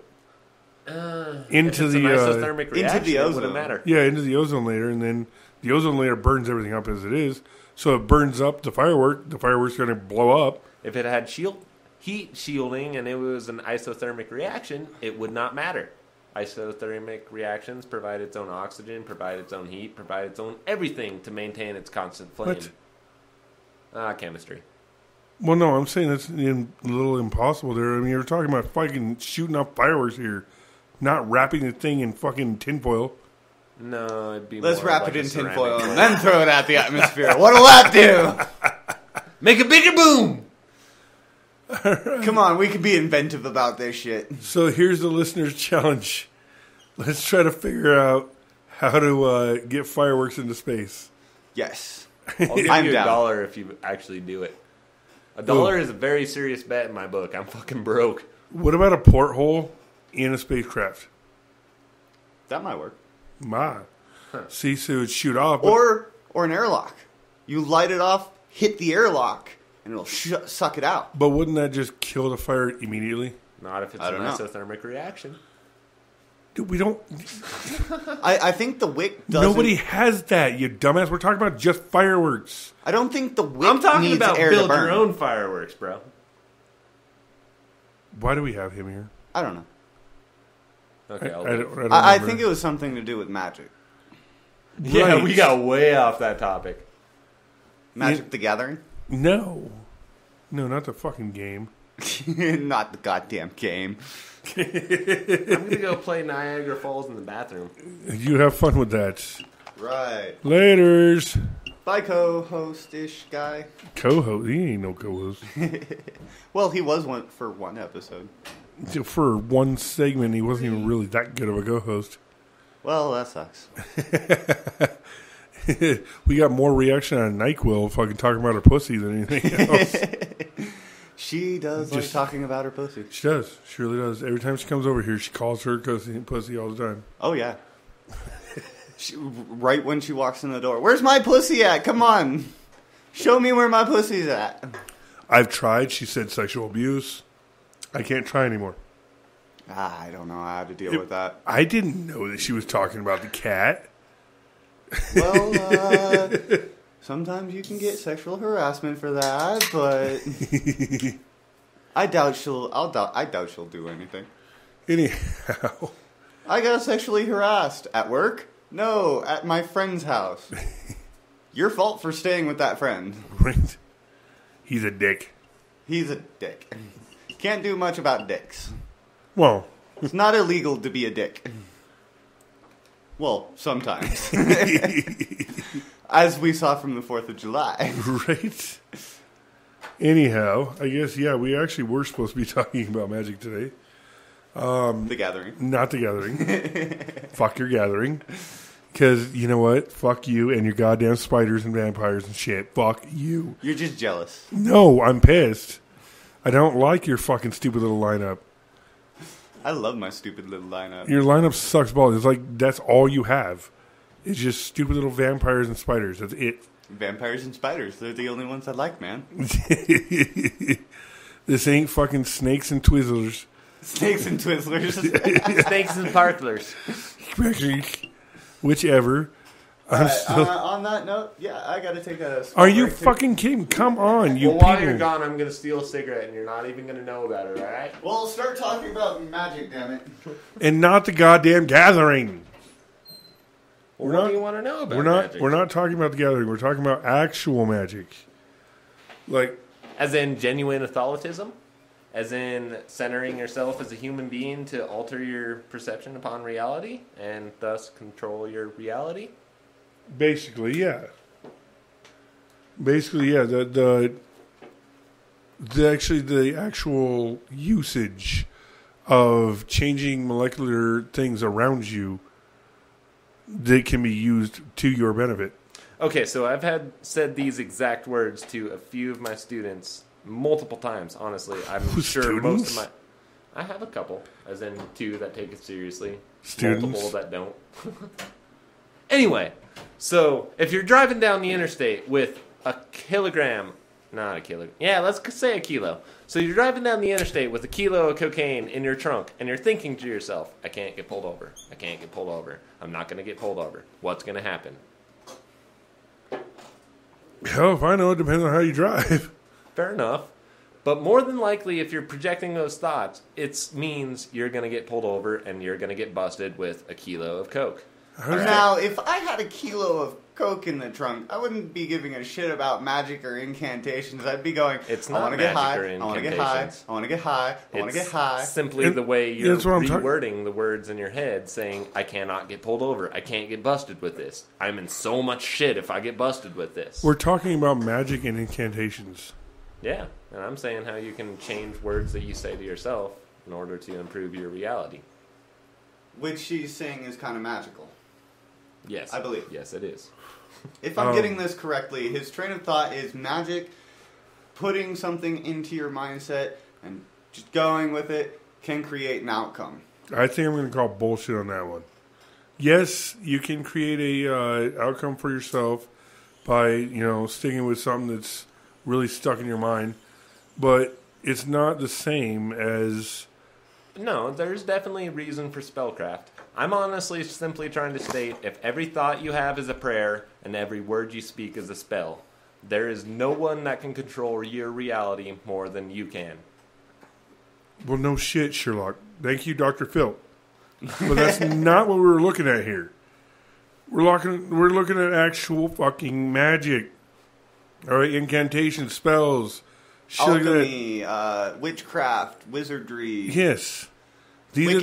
If into it's the an isothermic reaction, the it ozone. wouldn't matter. into the ozone layer, and then the ozone layer burns everything up as it is. So it burns up the firework. The firework's going to blow up. If it had shield heat shielding and it was an isothermic reaction, it would not matter. Isothermic reactions provide its own oxygen, provide its own heat, provide its own everything to maintain its constant flame. Chemistry. Well, no, I'm saying that's a little impossible there. I mean, you're talking about fucking shooting off fireworks here, not wrapping the thing in fucking tinfoil. No, it'd be Let's more wrap like it a in ceramic tinfoil flame. and then throw it at the atmosphere. What'll that do? Make a bigger boom! Come on, we could be inventive about this shit. So here's the listener's challenge. Let's try to figure out how to get fireworks into space. Yes. I'll give I'm you down. $1 if you actually do it. $1 is a very serious bet in my book. I'm fucking broke. What about a porthole in a spacecraft? That might work. See, so it would shoot off. But Or an airlock. You light it off, hit the airlock, and it'll suck it out. But wouldn't that just kill the fire immediately? Not if it's I an don't know. isothermic reaction. Dude, we don't. I think the wick doesn't... Nobody has that, you dumbass. We're talking about just fireworks. I don't think the wick I'm talking needs about air to build burn. your own fireworks, bro. Why do we have him here? I don't know. Okay, I'll I do it. don't I remember. think it was something to do with magic. Yeah, Right. we got way off that topic. Magic the Gathering? No, not the fucking game. Not the goddamn game. I'm gonna go play Niagara Falls in the bathroom. You have fun with that. Right. Laters. Bye, co-host-ish guy. Co-host. He ain't no co-host. Well, he was one for one episode. For one segment, he wasn't even really that good of a co-host. Well, that sucks. We got more reaction on NyQuil fucking talking about her pussy than anything else. She does like Just- talking about her pussy. She does. She really does. Every time she comes over here, she calls her pussy all the time. Oh, yeah. Right when she walks in the door. Where's my pussy at? Come on. Show me where my pussy's at. I've tried. She said sexual abuse. I can't try anymore. I don't know how to deal with that. I didn't know that she was talking about the cat. Well, sometimes you can get sexual harassment for that, but I doubt she'll do anything. Anyhow. I got sexually harassed at work? No, at my friend's house. Your fault for staying with that friend. Right? He's a dick. He's a dick. Can't do much about dicks. Well, It's not illegal to be a dick. Well, sometimes. As we saw from the 4th of July. right? Anyhow, I guess, yeah, we actually were supposed to be talking about magic today. The Gathering. Not the gathering. Fuck your gathering. Because, you know what? Fuck you and your goddamn spiders and vampires and shit. Fuck you. You're just jealous. No, I'm pissed. I don't like your fucking stupid little lineup. I love my stupid little lineup. Your lineup sucks balls. It's like that's all you have. It's just stupid little vampires and spiders. That's it. Vampires and spiders. They're the only ones I like, man. This ain't fucking snakes and Twizzlers. Snakes and Twizzlers. Snakes and sparklers. Whichever. I'm still... On that note, yeah, I gotta take a small Are you break, too. fucking kidding? Come on, you Well, while people. you're gone, I'm going to steal a cigarette, and you're not even going to know about it, all right? Well, start talking about magic, damn it. And not the goddamn gathering. Well, We're what not- do you want to know about We're not. magic? We're not talking about the gathering. We're talking about actual magic. Like, As in genuine Catholicism? As in centering yourself as a human being to alter your perception upon reality and thus control your reality? basically, yeah. Basically, yeah. The actual usage of changing molecular things around you that can be used to your benefit. Okay, so I've said these exact words to a few of my students multiple times, honestly. I'm sure most of Students? I have a couple, as in 2 that take it seriously. Students? Multiple that don't. Anyway, so if you're driving down the interstate with a kilogram, not a kilo, yeah, let's say a kilo. So you're driving down the interstate with a kilo of cocaine in your trunk, and you're thinking to yourself, I can't get pulled over. I can't get pulled over. I'm not going to get pulled over. What's going to happen? Hell, if I know, it depends on how you drive. Fair enough. But more than likely, if you're projecting those thoughts, it means you're going to get pulled over and you're going to get busted with a kilo of coke. Now, if I had a kilo of coke in the trunk, I wouldn't be giving a shit about magic or incantations. I'd be going, It's I not want to get high, magic or I want to get high, incantations. I want to get high, I want to get high. Simply the way you're that's what I'm rewording the words in your head, saying, I cannot get pulled over. I can't get busted with this. I'm in so much shit if I get busted with this. We're talking about magic and incantations. Yeah, and I'm saying how you can change words that you say to yourself in order to improve your reality. Which she's saying is kind of magical. Yes. I believe. Yes, it is. If I'm getting this correctly, his train of thought is magic, putting something into your mindset and just going with it can create an outcome. I think I'm going to call bullshit on that one. Yes, you can create a outcome for yourself by, sticking with something that's really stuck in your mind, but it's not the same as... No, there's definitely a reason for spellcraft. I'm honestly simply trying to state if every thought you have is a prayer and every word you speak is a spell, there is no one that can control your reality more than you can. Well, no shit, Sherlock. Thank you, Dr. Phil. But that's not what we were looking at here. We're looking at actual fucking magic. All right, incantations, spells, shit like that. Alchemy, witchcraft, wizardry. Yes. These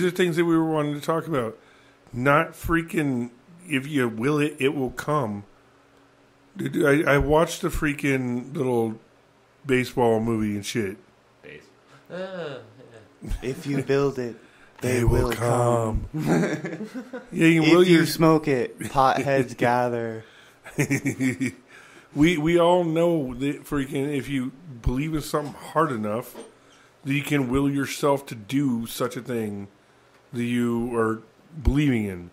are things that we were wanting to talk about. Not freaking, if you will it, it will come. Dude, I watched the freaking little baseball movie and shit. Yeah. If you build it, they will come. Yeah, if you smoke it, potheads gather. We all know that freaking if you believe in something hard enough, that you can will yourself to do such a thing that you are believing in.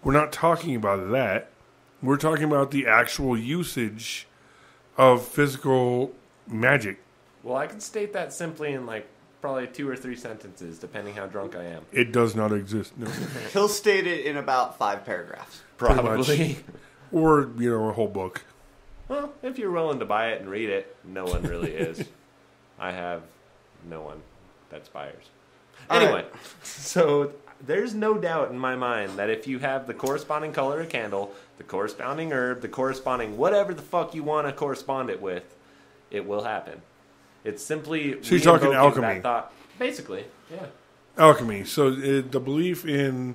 We're not talking about that. We're talking about the actual usage of physical magic. Well, I can state that simply in probably 2 or 3 sentences, depending how drunk I am. It does not exist. No. He'll state it in about 5 paragraphs. Probably. Or, a whole book. Well, if you're willing to buy it and read it, no one really is. I have no one that's buyers. Anyway, so there's no doubt in my mind that if you have the corresponding color of candle, the corresponding herb, the corresponding whatever the fuck you want to correspond it with, it will happen. It's simply so you're talking alchemy. That thought. Basically, yeah. Alchemy. So the belief in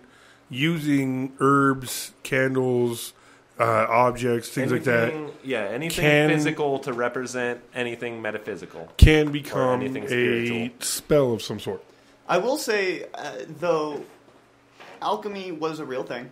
using herbs, candles, objects, things like that. Yeah, anything physical to represent anything metaphysical. Can become anything a spell of some sort. I will say, though, alchemy was a real thing.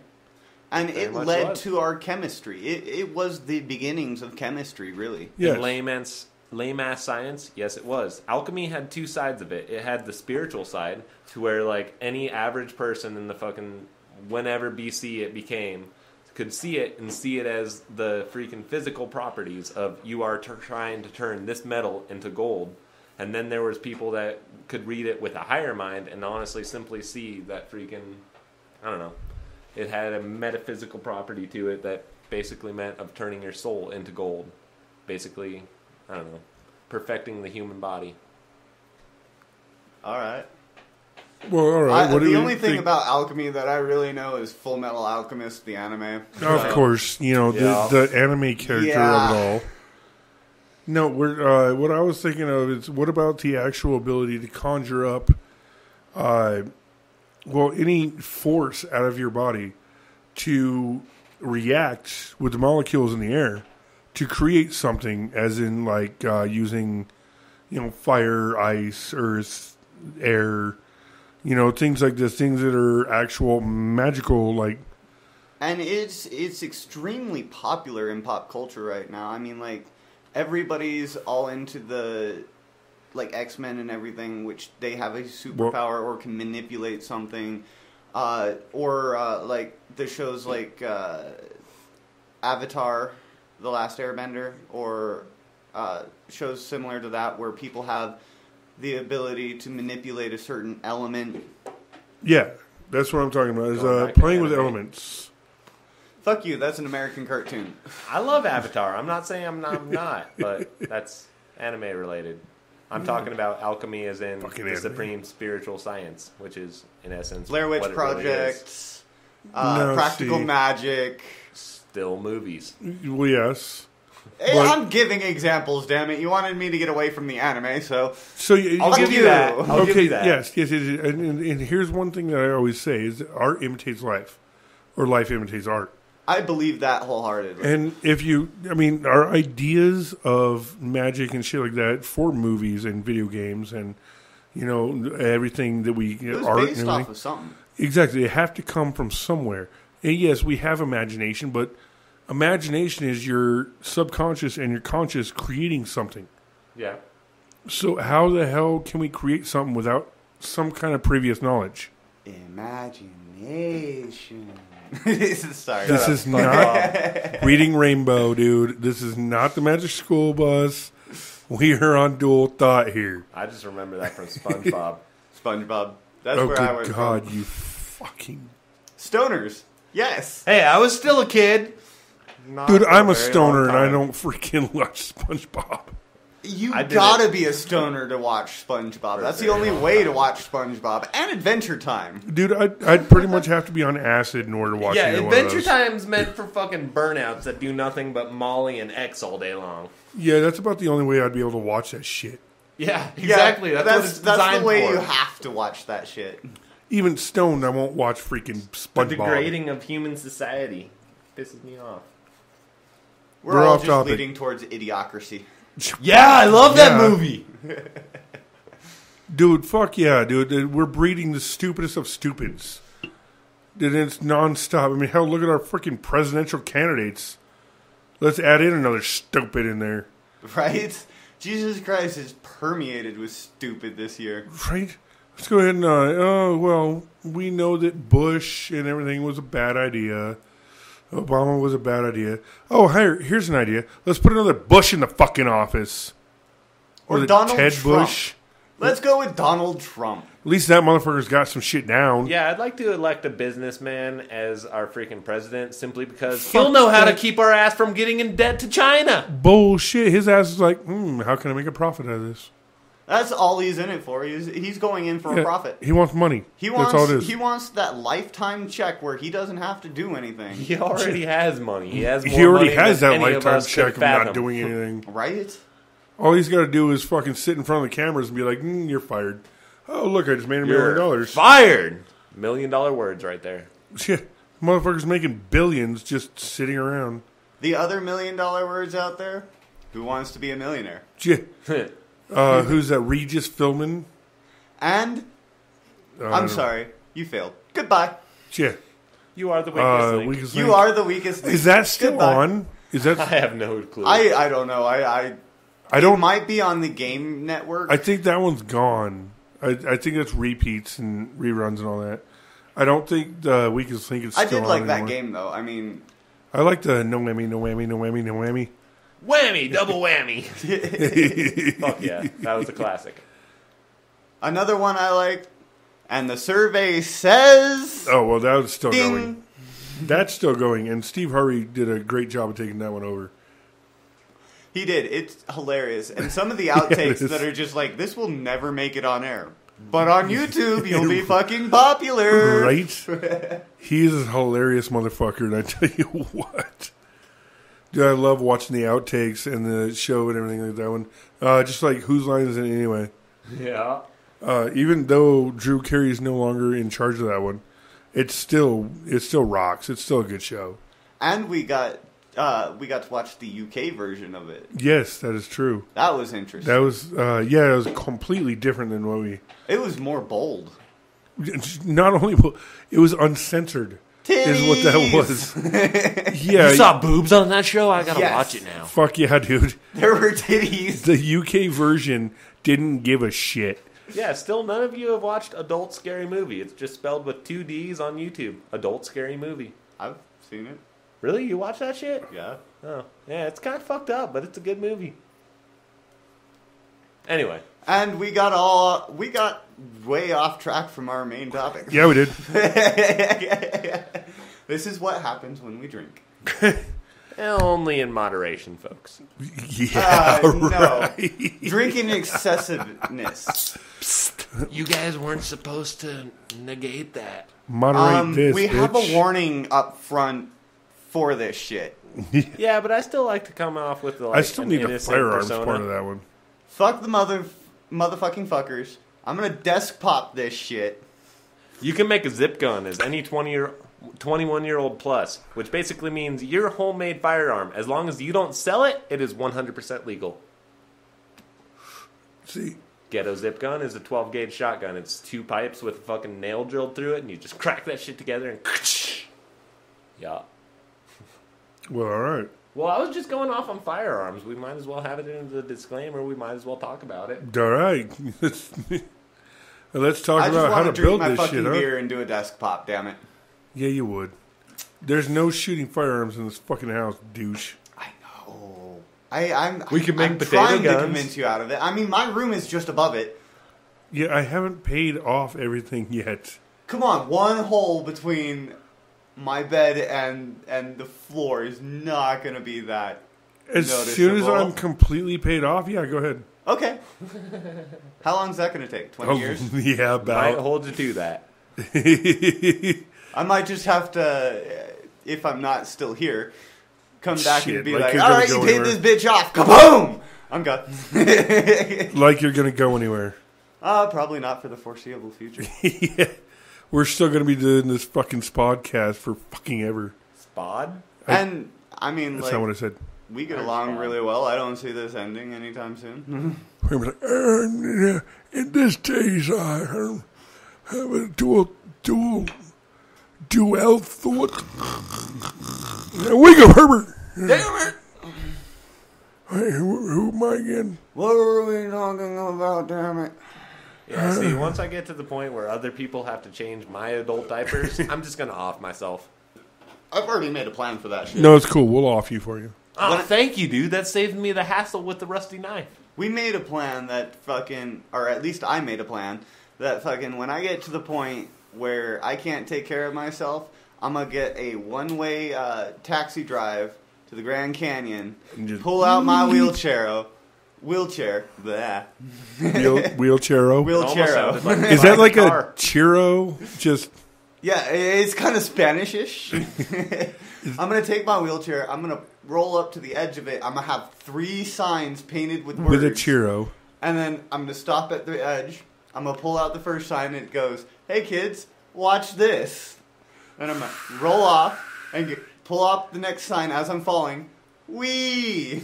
And it led to our chemistry. It was the beginnings of chemistry, really. Yes. In lame-ass science, yes, it was. Alchemy had 2 sides of it. It had the spiritual side, to where, any average person in the fucking whenever BC it became could see it and see it as the freaking physical properties of you are trying to turn this metal into gold. And then there was people that could read it with a higher mind and honestly simply see that freaking, I don't know, it had a metaphysical property to it that basically meant of turning your soul into gold. Basically, I don't know, perfecting the human body. All right. Well, all right. The only thing about alchemy that I really know is Full Metal Alchemist, the anime. Of course, the anime character of it all. No, what I was thinking of is, what about the actual ability to conjure up, any force out of your body to react with the molecules in the air to create something, as in using, fire, ice, earth, air. Things like this, things that are actual magical, And it's extremely popular in pop culture right now. I mean, everybody's all into the, X-Men and everything, which they have a superpower or can manipulate something. Or the shows Avatar, The Last Airbender, or shows similar to that where people have the ability to manipulate a certain element. Yeah, that's what I'm talking about, is playing with elements. Fuck you, that's an American cartoon. I love Avatar. I'm not saying I'm not, but that's anime related. I'm talking about alchemy as in Fucking the anime. supreme spiritual science, which is, in essence, Blair Witch what it really Project, is. Practical see. Magic. Still movies. Well, yes. Hey, But- I'm giving examples, damn it. You wanted me to get away from the anime, so So you, I'll give you that. I'll give you that. Yes. And here's one thing that I always say is that art imitates life, or life imitates art. I believe that wholeheartedly. And our ideas of magic and shit like that for movies and video games and, everything that we, it was art and based everything. off of something. Exactly. They have to come from somewhere. And yes, we have imagination, but imagination is your subconscious and your conscious creating something. Yeah. So how the hell can we create something without some kind of previous knowledge? Imagination. Sorry. This is not Reading Rainbow, dude. This is not the Magic School Bus. We are on dual thought here. I just remember that from SpongeBob. SpongeBob. That's Oh, where I good went God, from. you fucking... Stoners. Yes. Hey, I was still a kid. Not Dude, for I'm a very stoner long and I time. don't freaking watch SpongeBob. You I did gotta be a stoner to watch SpongeBob. For That's the very only long way to time. watch SpongeBob. And Adventure Time. Dude, I'd pretty much have to be on acid in order to watch Yeah, either one of Adventure those. Time's meant for fucking burnouts that do nothing but Molly and X all day long. Yeah, that's about the only way I'd be able to watch that shit. Yeah, exactly. Yeah, that's what it's designed the way for. you have to watch that shit. Even stoned, I won't watch freaking The SpongeBob. degrading of human society pisses me off. We're We're all off just topic. leading towards idiocracy. Yeah, I love that Yeah. movie. Dude, fuck yeah, dude. We're breeding the stupidest of stupids. Dude, it's nonstop. I mean, hell, look at our freaking presidential candidates. Let's add in another stupid in there. Right? Jesus Christ is permeated with stupid this year. Right? Let's go ahead and, we know that Bush and everything was a bad idea. Obama was a bad idea. Oh, here's an idea. Let's put another Bush in the fucking office. Or the Donald Ted Trump. Bush. Let's go with Donald Trump. At least that motherfucker's got some shit down. Yeah, I'd like to elect a businessman as our freaking president simply because he'll know how to that. keep our ass from getting in debt to China. Bullshit. His ass is like, how can I make a profit out of this? That's all he's in it for. He's going in for a profit. He wants money. That's all it is. He wants that lifetime check where he doesn't have to do anything. He already has money. He has more He already money has than that any of lifetime us check could of not fathom. doing anything. Right? All he's got to do is fucking sit in front of the cameras and be like, you're fired. Oh, look, I just made $1 You're million. fired. $1 million words right there. Shit. Motherfucker's making billions just sitting around. The other $1 million words out there? Who wants to be a millionaire? Shit. Who's that? Regis Philbin? And I'm sorry, you failed. Goodbye. Shit. You are the weakest link. Weakest You link. are the weakest. Is that still Goodbye. on? Is that? I have no clue. I don't know. I I don't. It might be on the Game Network. I think that one's gone. I think it's repeats and reruns and all that. I don't think the weakest link is still I did on like that anymore. game though. I mean, I like the no whammy, no whammy, no whammy, no whammy. Whammy, double whammy. Fuck yeah, that was a classic. another one I liked, and the survey says, Oh, well, that was still Ding. going. That's still going, and Steve Harvey did a great job of taking that one over. he did. It's hilarious, and some of the it outtakes is. that are just like, this will never make it on air, but on YouTube you'll be fucking popular, Right? He is a hilarious motherfucker, and I tell you what. Dude, I love watching the outtakes and the show and everything like that one. Just like, whose line is it anyway? Yeah. Even though Drew Carey is no longer in charge of that one, it still rocks. It's still a good show. And we got to watch the UK version of it. Yes, that is true. That was interesting. That was it was completely different than what we. It was more bold. Not only it was uncensored. Is what that was. Yeah, You saw boobs on that show? I gotta Yes. watch it now. fuck yeah, dude. There were titties. The UK version didn't give a shit. Yeah, still none of you have watched Adult Scary Movie. It's just spelled with 2 D's on YouTube. Adult Scary Movie. I've seen it. Really? You watch that shit? Yeah. Oh, yeah, it's kind of fucked up, but it's a good movie. Anyway. And we got way off track from our main topic. Yeah, we did. This is what happens when we drink. Only in moderation, folks. Yeah, No. right. Drinking excessiveness. You guys weren't supposed to negate that. Moderate this, We have bitch. a warning up front for this shit. Yeah, but I still like to come off with the, like, I still an need a innocent firearms persona. part of that one. Fuck the motherfucking fuckers. I'm gonna desk pop this shit. You can make a zip gun as any 21-year-old plus, which basically means your homemade firearm. As long as you don't sell it, it is 100% legal. See, Ghetto zip gun is a 12-gauge shotgun. It's 2 pipes with a fucking nail drilled through it, and you just crack that shit together and... Yeah. well, all right. Well, I was just going off on firearms. We might as well have it in the disclaimer. We might as well talk about it. All right. Let's talk I just about how want to to drink build my this fucking shit, huh? beer and do a desk pop, damn it. Yeah, you would. There's no shooting firearms in this fucking house, douche. I know. I'm We can make I'm potato trying guns. to convince you out of it. I mean, my room is just above it. Yeah, I haven't paid off everything yet. Come on, one hole between my bed and the floor is not going to be that As soon as noticeable. I'm completely paid off, yeah, go ahead. Okay. How long is that going to take? 20 years? Yeah, Might about. hold you to that. I might just have to, if I'm not still here, come back Shit, and be like like, you're all gonna right, go you paid anywhere." this bitch off. Kaboom! I'm gone. Like you're going to go anywhere. Probably not for the foreseeable future. Yeah. We're still going to be doing this fucking spodcast for fucking ever. Spod? And, I mean, That's like, not what I said. we get along really well. I don't see this ending anytime soon. We're gonna be like, in this days, I have a dual thought. Wake up, Herbert. Damn it! Hey, who am I again? What were we talking about, damn it? Yeah, see, once I get to the point where other people have to change my adult diapers, I'm just going to off myself. I've already made a plan for that shit. No, it's cool. We'll off you for you. Oh, thank you, dude. That saved me the hassle with the rusty knife. We made a plan that fucking, or at least I made a plan, that fucking when I get to the point where I can't take care of myself, I'm going to get a one-way taxi drive to the Grand Canyon, And just- pull out my wheelchair, bleh. Wheelchairo. It almost Wheelchairo. sounded like Is that like a car. churro? Just Yeah, it's kind of Spanish-ish. I'm going to take my wheelchair, I'm going to roll up to the edge of it, I'm going to have 3 signs painted with words. with a churro. And then I'm going to stop at the edge. I'm going to pull out the first sign and it goes, hey kids, watch this. And I'm going to roll off and pull up the next sign as I'm falling. Whee!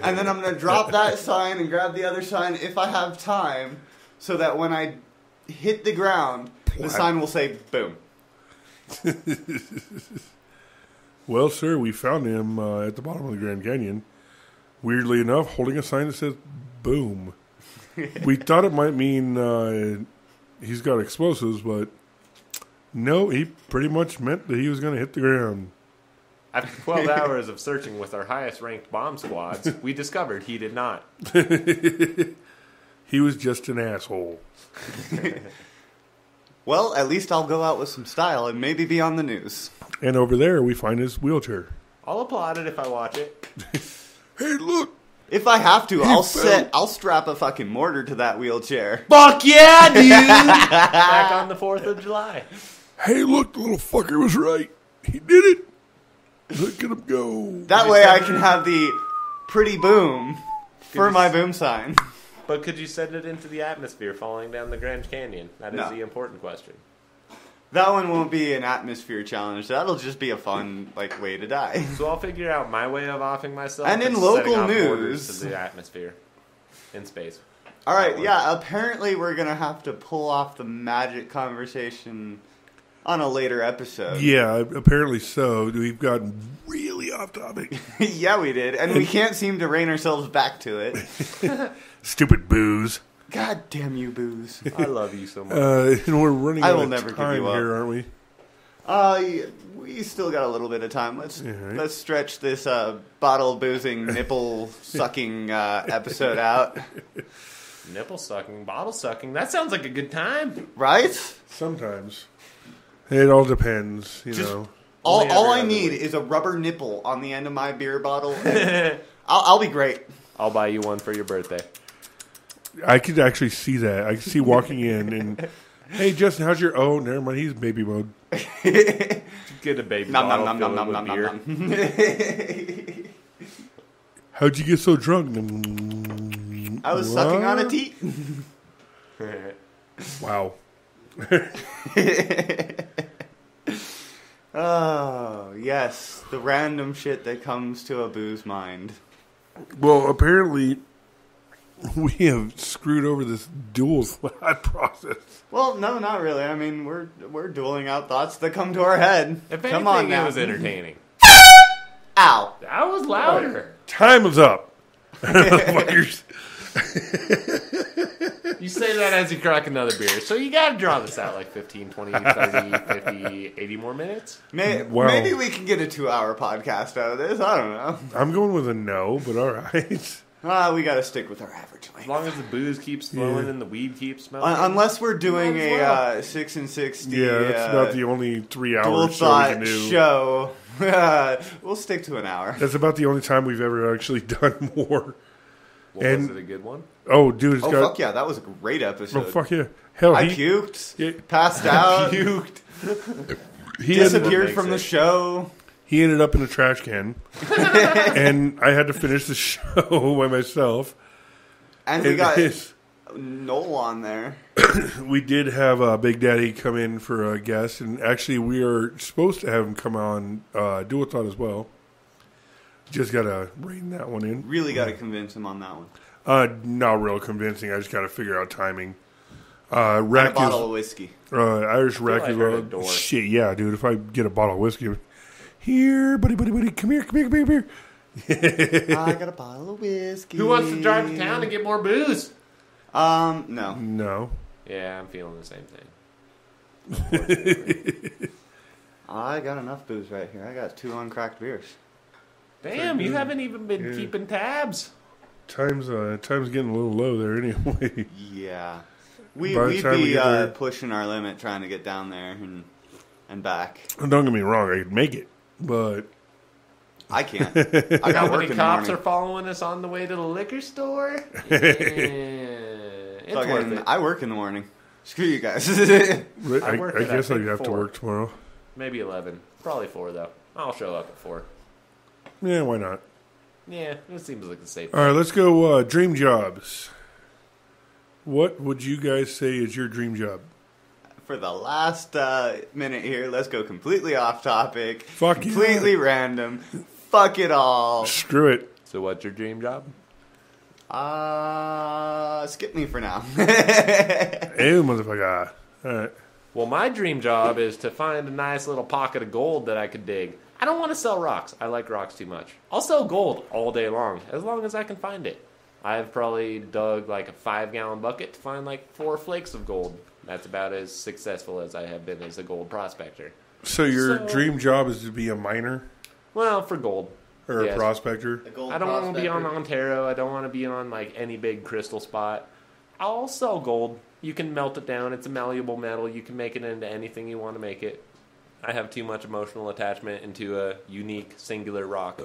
And then I'm going to drop that sign and grab the other sign if I have time so that when I hit the ground, the sign will say boom. Well, sir, we found him at the bottom of the Grand Canyon. Weirdly enough, holding a sign that says boom. We thought it might mean he's got explosives, but no, he pretty much meant that he was going to hit the ground. After 12 hours of searching with our highest-ranked bomb squads, we discovered he did not. He was just an asshole. Well, at least I'll go out with some style and maybe be on the news. And over there, we find his wheelchair. I'll applaud it if I watch it. Hey, look! If I have to, I'll fell. I'll strap a fucking mortar to that wheelchair. Fuck yeah, dude! Back on the 4th of July. Hey, look! The little fucker was right. He did it. Look at him go. That way I can have the pretty boom for my boom sign. But could you send it into the atmosphere falling down the Grand Canyon? That is No. the important question. That one won't be an atmosphere challenge. That'll just be a fun way to die. So I'll figure out my way of offing myself. And in setting local off news- borders to the atmosphere in space. All right, yeah, apparently we're going to have to pull off the magic conversation on a later episode. Yeah, apparently so. We've gotten really off topic. Yeah, we did. And we can't seem to rein ourselves back to it. Stupid booze. God damn you, booze. I love you so much. And we're running I out will of never give time you up. here, aren't we? We still got a little bit of time. Let's right. let's stretch this bottle boozing, nipple sucking episode out. Nipple sucking, bottle sucking. That sounds like a good time. Right? Sometimes. It all depends, you know. All I need is a rubber nipple on the end of my beer bottle. And I'll be great. I'll buy you one for your birthday. I could actually see that. I could see walking in and, hey, Justin, how's your... Oh, never mind. He's baby mode. Get a baby bottle filled with beer. How'd you get so drunk? I was sucking on a teat. Wow. Oh, yes. The random shit that comes to a booze mind. Well, apparently, we have screwed over this dual thought process. Well, no, not really. I mean, we're dueling out thoughts that come to our head. If Come on anything, now. it was entertaining. Ow. That was louder. Time is up. Fuckers. You say that as you crack another beer. So you got to draw this out like 15, 20, 30, 50, 80 more minutes. Wow. Maybe we can get a 2-hour podcast out of this. I don't know. I'm going with a no, but all right. We got to stick with our average length. As long as the booze keeps flowing and the weed keeps smelling. Unless we're doing Might as a 6 and 60 Yeah, that's about the only 3 dual hour show we thought can do. show. We'll stick to an hour. That's about the only time we've ever actually done more. Well, was it a good one? Oh, dude, it's got... Fuck yeah, that was a great episode. Oh, fuck yeah. Hell, I he puked, passed out, Puked. disappeared from the show. He ended up in a trash can, and I had to finish the show by myself. And we It got is- Noel on there. We did have Big Daddy come in for a guest, and actually we are supposed to have him come on do a thought as well. Just got to rein that one in. Really got to convince him on that one. Not real convincing. I just got to figure out timing. And a Rack bottle is, of whiskey. Irish Rack like I is heard a door. shit. Yeah, dude. If I get a bottle of whiskey, here, buddy, come here. I got a bottle of whiskey. Who wants to drive to town and get more booze? No. No. Yeah, I'm feeling the same thing. I got enough booze right here. I got 2 uncracked beers. Damn, you haven't even been keeping tabs. Time's getting a little low there anyway. Yeah. By We'd the time we be get there- pushing our limit trying to get down there and back. Don't get me wrong, I could make it, but I can't. I got How work many in the cops morning. are following us on the way to the liquor store? It's worth Fucking, it. I work in the morning. Screw you guys. I work at, guess I I think, have to 4. work tomorrow. Maybe 11. Probably 4, though. I'll show up at 4. Yeah, why not? Yeah, it seems like a safe. All right, let's go dream jobs. What would you guys say is your dream job? For the last minute here, let's go completely off topic. Fuck yeah. completely random. Fuck it all. Screw it. So what's your dream job? Skip me for now. Hey, motherfucker. All right. Well, my dream job is to find a nice little pocket of gold that I could dig. I don't want to sell rocks. I like rocks too much. I'll sell gold all day long as I can find it. I've probably dug like a 5-gallon bucket to find like 4 flakes of gold. That's about as successful as I have been as a gold prospector. So your dream job is to be a miner Well, for gold. or Yes. a prospector? I don't want to be on Ontario. I don't want to be on like any big crystal spot. I'll sell gold. You can melt it down. It's a malleable metal. You can make it into anything you want to make it. I have too much emotional attachment into a unique, singular rock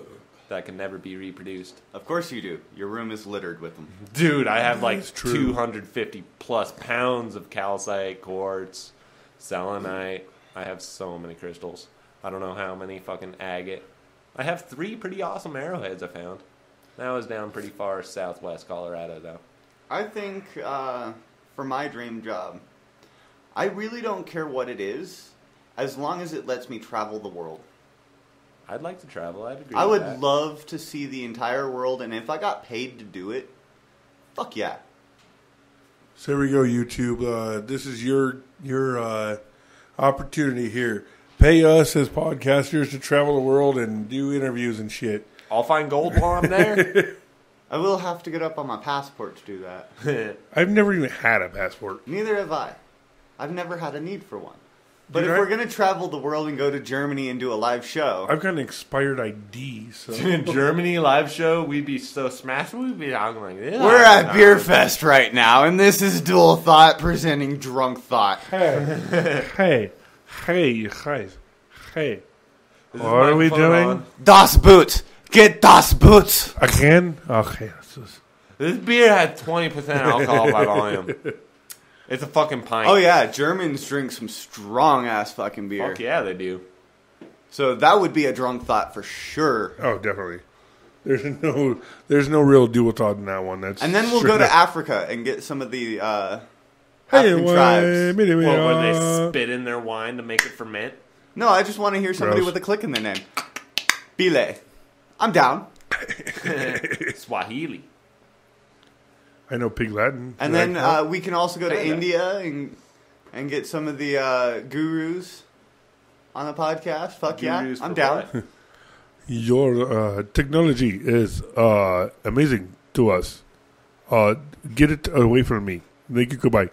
that can never be reproduced. Of course you do. Your room is littered with them. Dude, I have like That's true. 250 plus pounds of calcite, quartz, selenite. I have so many crystals. I don't know how many fucking agate. I have 3 pretty awesome arrowheads I found. That was down pretty far southwest Colorado, though. I think for my dream job, I really don't care what it is, as long as it lets me travel the world. I'd like to travel. I'd agree I with would that. love to see the entire world, and if I got paid to do it, fuck yeah. So here we go, YouTube. This is your opportunity here. Pay us as podcasters to travel the world and do interviews and shit. I'll find gold while I'm there. I will have to get up on my passport to do that. I've never even had a passport. Neither have I. I've never had a need for one. But Dude, if we're going to travel the world and go to Germany and do a live show, I've got an expired ID, so Germany live show, we'd be so smashed. We'd be talking like this. we're at Beer Fest right now, and this is Dual Thought presenting Drunk Thought. hey, guys, hey. What are we doing? Das Boot. Get Das Boot. Again? Okay. This beer had 20% alcohol by volume. It's a fucking pint. Oh, yeah. Germans drink some strong-ass fucking beer. Fuck yeah, they do. So that would be a drunk thought for sure. Oh, definitely. There's no real dual thought in that one. And then we'll go to Africa and get some of the Hey, African tribes. Where they spit in their wine to make it ferment? No, I just want to hear somebody Gross. with a click in their name. Bile. I'm down. Swahili. I know Pig Latin. And You then like that? we can also go to India and get some of the gurus on the podcast. Fuck Gurus yeah, I'm for down. what? Your technology is amazing to us. Get it away from me. Thank you. Goodbye.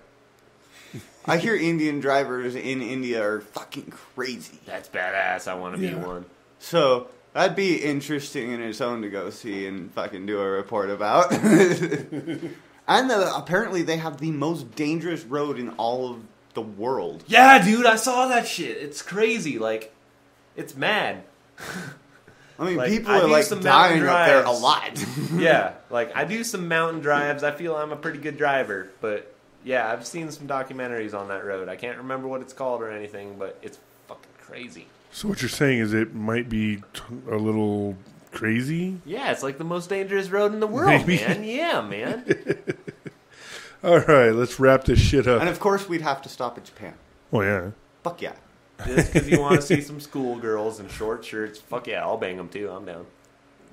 I hear Indian drivers in India are fucking crazy. That's badass. I want to be one. So that'd be interesting in its own to go see and fucking do a report about. And apparently they have the most dangerous road in all of the world. Yeah, dude, I saw that shit. It's crazy. Like, it's mad. I mean, Like, people I are do like some mountain dying up there a drives. lot. Yeah, like, I do some mountain drives. I feel I'm a pretty good driver. But, yeah, I've seen some documentaries on that road. I can't remember what it's called or anything, but it's fucking crazy. So what you're saying is it might be a little crazy? Yeah, it's like the most dangerous road in the world, Maybe. man. Yeah, man. All right, let's wrap this shit up. And of course, we'd have to stop at Japan. Oh, yeah. Fuck yeah. Just because you want to see some schoolgirls in short shirts, fuck yeah, I'll bang them too. I'm down.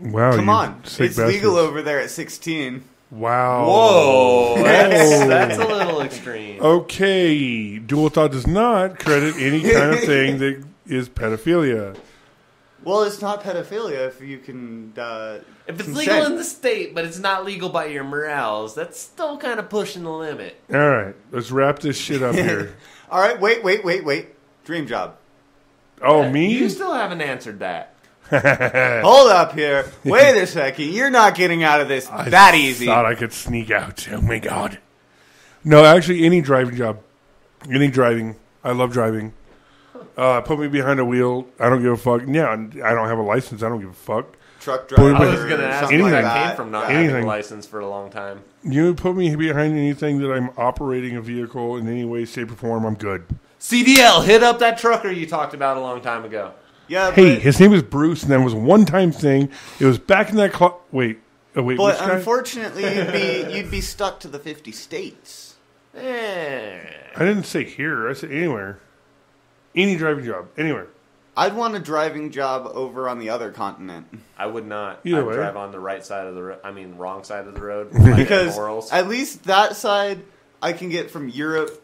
Wow. Come you on. sick It's legal bastards. over there at 16. Wow. Whoa, that's a little extreme. Okay. Dual Thought does not credit any kind of thing that is pedophilia. Well, it's not pedophilia if you can If it's consent. legal in the state, but it's not legal by your morals, that's still kind of pushing the limit. All right. Let's wrap this shit up here. All right, wait. Dream job. Oh, You me? still haven't answered that. Hold up here. Wait a second. You're not getting out of this that easy. Thought I could sneak out. Oh, my God. No, actually, any driving job. Any driving. I love driving. Put me behind a wheel. I don't give a fuck. Yeah, I don't have a license. I don't give a fuck. Truck Put driver. me I was going to ask something where anything. that like came from, not Anything. having a license for a long time. You put me behind anything that I'm operating a vehicle in any way, shape, or form, I'm good. CDL, hit up that trucker you talked about a long time ago. Yeah, Hey, but, his name was Bruce, and that was a one-time thing. It was back in that clock. Wait. Which but guy? unfortunately, you'd be stuck to the 50 states. I didn't say here. I said anywhere. Any driving job. Anywhere. I'd want a driving job over on the other continent. I would not. Either I'd way. drive on the right side of the road. I mean, wrong side of the road. My Because morals. at least that side, I can get from Europe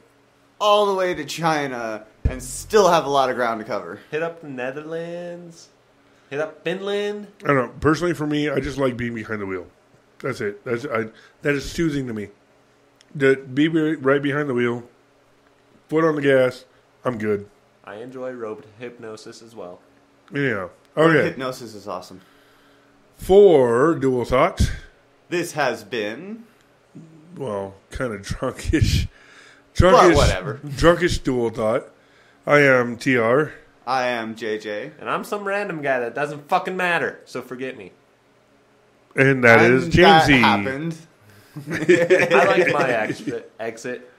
all the way to China and still have a lot of ground to cover. Hit up the Netherlands. Hit up Finland. I don't know. Personally, for me, I just like being behind the wheel. That's it. That is soothing to me. To be right behind the wheel, foot on the gas, I'm good. I enjoy rope hypnosis as well. Yeah. Okay. Hypnosis is awesome. For Dual Thought, This has been... well, kind of drunkish. But whatever. Drunkish Dual Thought. I am TR. I am JJ. And I'm some random guy that doesn't fucking matter, so forget me. And that is And Jamesy. That happened. I like my exit.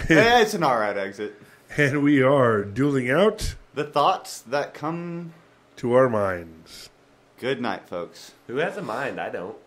Yeah, it's an alright exit. And we are dueling out The thoughts that come... to our minds. Good night, folks. Who has a mind? I don't.